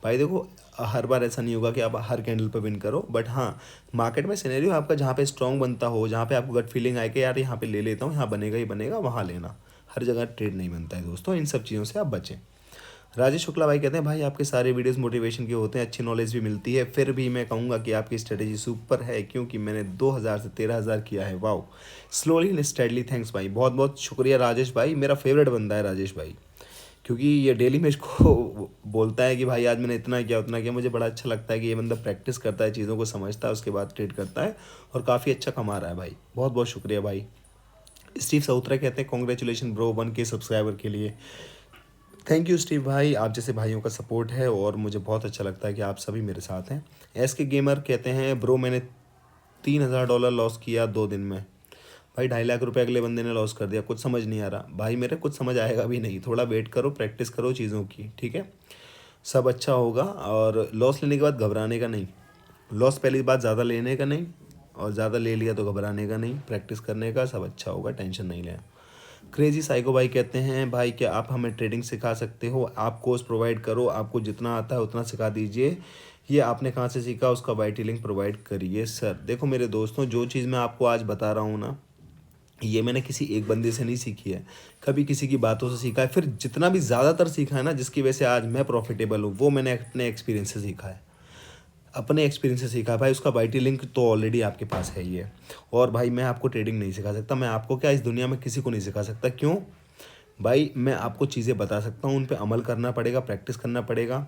भाई देखो हर बार ऐसा नहीं होगा कि आप हर कैंडल पर विन करो, बट हाँ मार्केट में सिनेरियो आपका जहाँ पे स्ट्रॉन्ग बनता हो, जहाँ पे आपको गट फीलिंग आए कि यार यहाँ पे ले लेता हूँ, यहाँ बनेगा ही बनेगा, वहाँ लेना. हर जगह ट्रेड नहीं बनता है दोस्तों, इन सब चीज़ों से आप बचें. राजेश शुक्ला भाई कहते हैं भाई आपके सारे वीडियोस मोटिवेशन के होते हैं, अच्छी नॉलेज भी मिलती है, फिर भी मैं कहूँगा कि आपकी स्ट्रेटेजी सुपर है, क्योंकि मैंने 2000 से 13000 किया है. Wow, slowly and steadily. Thanks भाई, बहुत बहुत शुक्रिया राजेश भाई, मेरा फेवरेट बंदा है राजेश भाई, क्योंकि ये डेली मेरे को बोलता है कि भाई आज मैंने इतना किया उतना किया. मुझे बड़ा अच्छा लगता है कि ये बंदा प्रैक्टिस करता है, चीज़ों को समझता है, उसके बाद ट्रेड करता है और काफ़ी अच्छा कमा रहा है भाई. बहुत बहुत शुक्रिया भाई. स्टीव सऊत्रा कहते हैं कॉन्ग्रेचुलेशन ब्रो 1K सब्सक्राइबर के लिए। थैंक यू स्टीव भाई, आप जैसे भाइयों का सपोर्ट है और मुझे बहुत अच्छा लगता है कि आप सभी मेरे साथ हैं। एस के गेमर कहते हैं ब्रो मैंने $3000 लॉस किया 2 दिन में। भाई 2.5 लाख अगले बंदे ने लॉस कर दिया, कुछ समझ नहीं आ रहा भाई मेरे, कुछ समझ आएगा भी नहीं, थोड़ा वेट करो, प्रैक्टिस करो चीज़ों की, ठीक है, सब अच्छा होगा। और लॉस लेने के बाद घबराने का नहीं, लॉस पहली बात ज़्यादा लेने का नहीं, और ज़्यादा ले लिया तो घबराने का नहीं, प्रैक्टिस करने का, सब अच्छा होगा, टेंशन नहीं लें। क्रेजी साइको भाई कहते हैं भाई क्या आप हमें ट्रेडिंग सिखा सकते हो, आप कोर्स प्रोवाइड करो, आपको जितना आता है उतना सिखा दीजिए, ये आपने कहाँ से सीखा उसका वाईटी लिंक प्रोवाइड करिए सर। देखो मेरे दोस्तों, जो चीज़ मैं आपको आज बता रहा हूँ ना, ये मैंने किसी एक बंदे से नहीं सीखी है, कभी किसी की बातों से सीखा है, फिर जितना भी ज़्यादातर सीखा है ना जिसकी वजह से आज मैं प्रॉफिटेबल हूँ, वो मैंने अपने एक्सपीरियंस से सीखा है, अपने एक्सपीरियंस से सीखा है भाई। उसका वाईटी लिंक तो ऑलरेडी आपके पास है ही है। और भाई मैं आपको ट्रेडिंग नहीं सिखा सकता, मैं आपको क्या इस दुनिया में किसी को नहीं सिखा सकता, क्यों भाई, मैं आपको चीज़ें बता सकता हूँ, उन पे अमल करना पड़ेगा, प्रैक्टिस करना पड़ेगा।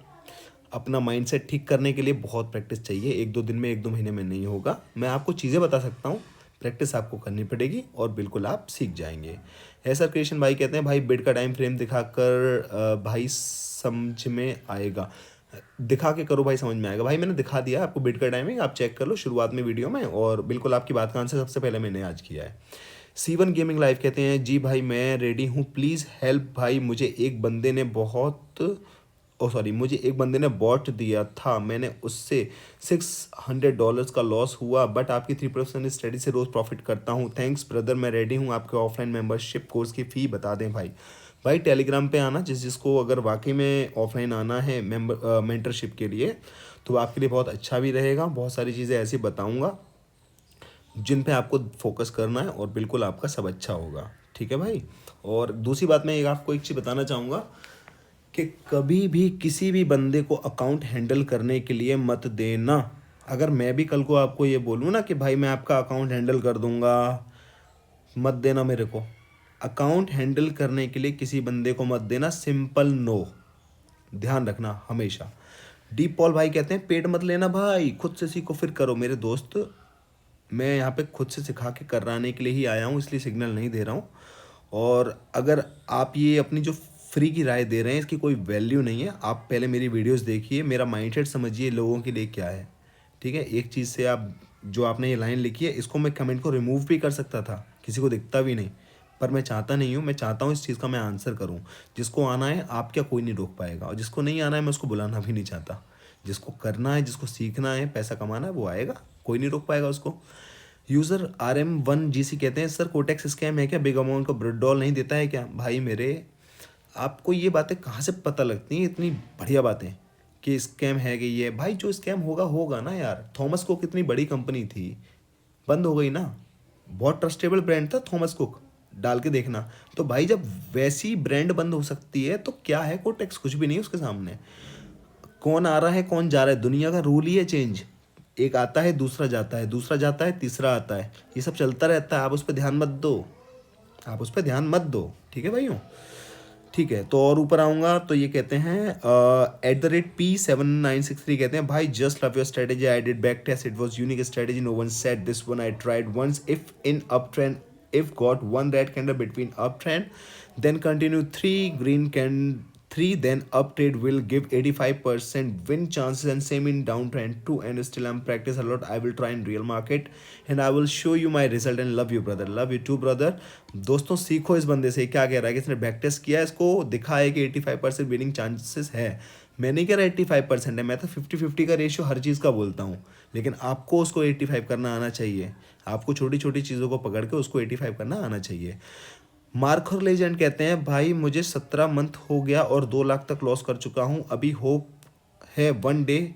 अपना माइंडसेट ठीक करने के लिए बहुत प्रैक्टिस चाहिए, 1-2 दिन में 1-2 महीने में नहीं होगा। मैं आपको चीज़ें बता सकता हूँ, प्रैक्टिस आपको करनी पड़ेगी और बिल्कुल आप सीख जाएंगे। ऐसा क्रिएशन भाई कहते हैं भाई बिड का टाइम फ्रेम दिखाकर भाई समझ में आएगा, दिखा के करो भाई समझ में आएगा। भाई मैंने दिखा दिया आपको बिड का टाइमिंग, आप चेक कर लो शुरुआत में वीडियो में, और बिल्कुल आपकी बात का आंसर सबसे पहले मैंने आज किया है। C1 गेमिंग लाइव कहते हैं जी भाई मैं रेडी हूँ, प्लीज़ हेल्प भाई, मुझे एक बंदे ने बॉट दिया था, मैंने उससे $600 का लॉस हुआ, बट आपकी 3% स्टडी से रोज़ प्रॉफिट करता हूँ, थैंक्स ब्रदर, मैं रेडी हूँ, आपके ऑफलाइन मेंबरशिप कोर्स की फ़ी बता दें भाई। भाई टेलीग्राम पे आना, जिसको अगर वाकई में ऑफलाइन आना है मेंटरशिप के लिए, तो आपके लिए बहुत अच्छा भी रहेगा, बहुत सारी चीज़ें ऐसी बताऊँगा जिन पे आपको फोकस करना है, और बिल्कुल आपका सब अच्छा होगा, ठीक है भाई। और दूसरी बात मैं आपको एक चीज़ बताना चाहूँगा कि कभी भी किसी भी बंदे को अकाउंट हैंडल करने के लिए मत देना। अगर मैं भी कल को आपको ये बोलूँ ना कि भाई मैं आपका अकाउंट हैंडल कर दूंगा, मत देना मेरे को। अकाउंट हैंडल करने के लिए किसी बंदे को मत देना, सिंपल नो, ध्यान रखना हमेशा। डीप पॉल भाई कहते हैं पेड मत लेना भाई, खुद से सीखो फिर करो। मेरे दोस्त, मैं यहाँ पे खुद से सिखा के कराने के लिए ही आया हूँ, इसलिए सिग्नल नहीं दे रहा हूँ। और अगर आप ये अपनी जो फ्री की राय दे रहे हैं, इसकी कोई वैल्यू नहीं है। आप पहले मेरी वीडियोस देखिए, मेरा माइंडसेट समझिए लोगों के लिए क्या है, ठीक है। एक चीज़ से आप, जो आपने ये लाइन लिखी है, इसको मैं कमेंट को रिमूव भी कर सकता था, किसी को दिखता भी नहीं, पर मैं चाहता नहीं हूँ। मैं चाहता हूँ इस चीज़ का मैं आंसर करूँ। जिसको आना है आप क्या, कोई नहीं रोक पाएगा, और जिसको नहीं आना है मैं उसको बुलाना भी नहीं चाहता। जिसको करना है, जिसको सीखना है, पैसा कमाना है, वो आएगा, कोई नहीं रोक पाएगा उसको। यूज़र RM1GC कहते हैं सर कोटेक्स स्कैम है क्या, बिग अमाउंट का विड्रॉल नहीं देता है क्या। भाई मेरे, आपको ये बातें कहाँ से पता लगती हैं, इतनी बढ़िया बातें कि स्कैम है कि ये, भाई जो स्कैम होगा होगा ना यार। थॉमस कुक कितनी बड़ी कंपनी थी, बंद हो गई ना, बहुत ट्रस्टेबल ब्रांड था थॉमस कुक, डाल के देखना। तो भाई जब वैसी ब्रांड बंद हो सकती है तो क्या है कोटेक्स, कुछ भी नहीं उसके सामने। कौन आ रहा है कौन जा रहा है, दुनिया का रूल ही है चेंज, एक आता है दूसरा जाता है, दूसरा जाता है तीसरा आता है, ये सब चलता रहता है। आप उस पर ध्यान मत दो, आप उस पर ध्यान मत दो, ठीक है भाइयों, ठीक है। तो और ऊपर आऊँगा तो ये कहते हैं @P7963 कहते हैं भाई just love your strategy, I did back test, it was unique strategy, no one said this one, I tried once, if in up trend, if got one red candle between uptrend, then continue 3 then up trade will give 85% win chances, and same in downtrend too, and still I'm practice a lot, I will try in real market and I will show you my result, and love you brother, love you too brother। दोस्तों सीखो इस बंदे से, क्या कह रहा है कि इसने बैक टेस्ट किया, इसको दिखा है कि 85% विनिंग चांसेस है। मैं नहीं कह रहा 85% है, मैं तो 50-50 का रेशियो हर चीज़ का बोलता हूँ, लेकिन आपको उसको 85 करना आना चाहिए। आपको छोटी छोटी चीज़ों को पकड़ के उसको 85 करना आना चाहिए। मार्कर लेजेंड कहते हैं भाई मुझे 17 मंथ हो गया और 2 लाख तक लॉस कर चुका हूँ, अभी होप है one day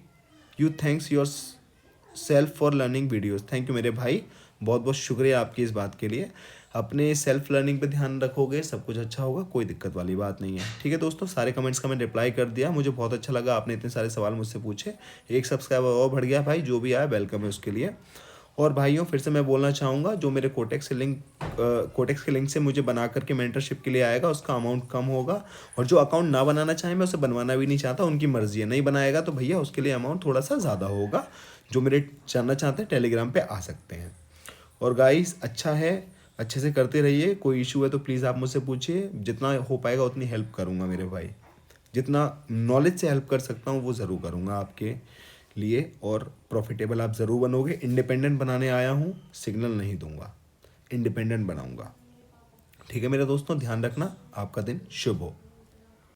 you thanks your self for learning videos. Thank you मेरे भाई, बहुत बहुत शुक्रिया आपकी इस बात के लिए। अपने सेल्फ लर्निंग पे ध्यान रखोगे सब कुछ अच्छा होगा, कोई दिक्कत वाली बात नहीं है, ठीक है दोस्तों। सारे कमेंट्स का मैंने रिप्लाई कर दिया, मुझे बहुत अच्छा लगा आपने इतने सारे सवाल मुझसे पूछे। एक सब्सक्राइबर और बढ़ गया भाई, जो भी आया वेलकम है उसके लिए। और भाइयों फिर से मैं बोलना चाहूँगा, जो मेरे कोटेक्स के लिंक से मुझे बना करके मेंटरशिप के लिए आएगा, उसका अमाउंट कम होगा। और जो अकाउंट ना बनाना चाहे, मैं उसे बनवाना भी नहीं चाहता, उनकी मर्जी है, नहीं बनाएगा तो भैया उसके लिए अमाउंट थोड़ा सा ज़्यादा होगा। जो मेरे जानना चाहते हैं टेलीग्राम पे आ सकते हैं। और गाइस अच्छा है, अच्छे से करते रहिए। कोई इशू है तो प्लीज़ आप मुझसे पूछिए, जितना हो पाएगा उतनी हेल्प करूँगा मेरे भाई। जितना नॉलेज से हेल्प कर सकता हूँ वो ज़रूर करूँगा आपके लिए, और प्रॉफिटेबल आप ज़रूर बनोगे। इंडिपेंडेंट बनाने आया हूँ, सिग्नल नहीं दूंगा, इंडिपेंडेंट बनाऊंगा। ठीक है मेरे दोस्तों, ध्यान रखना। आपका दिन शुभ हो।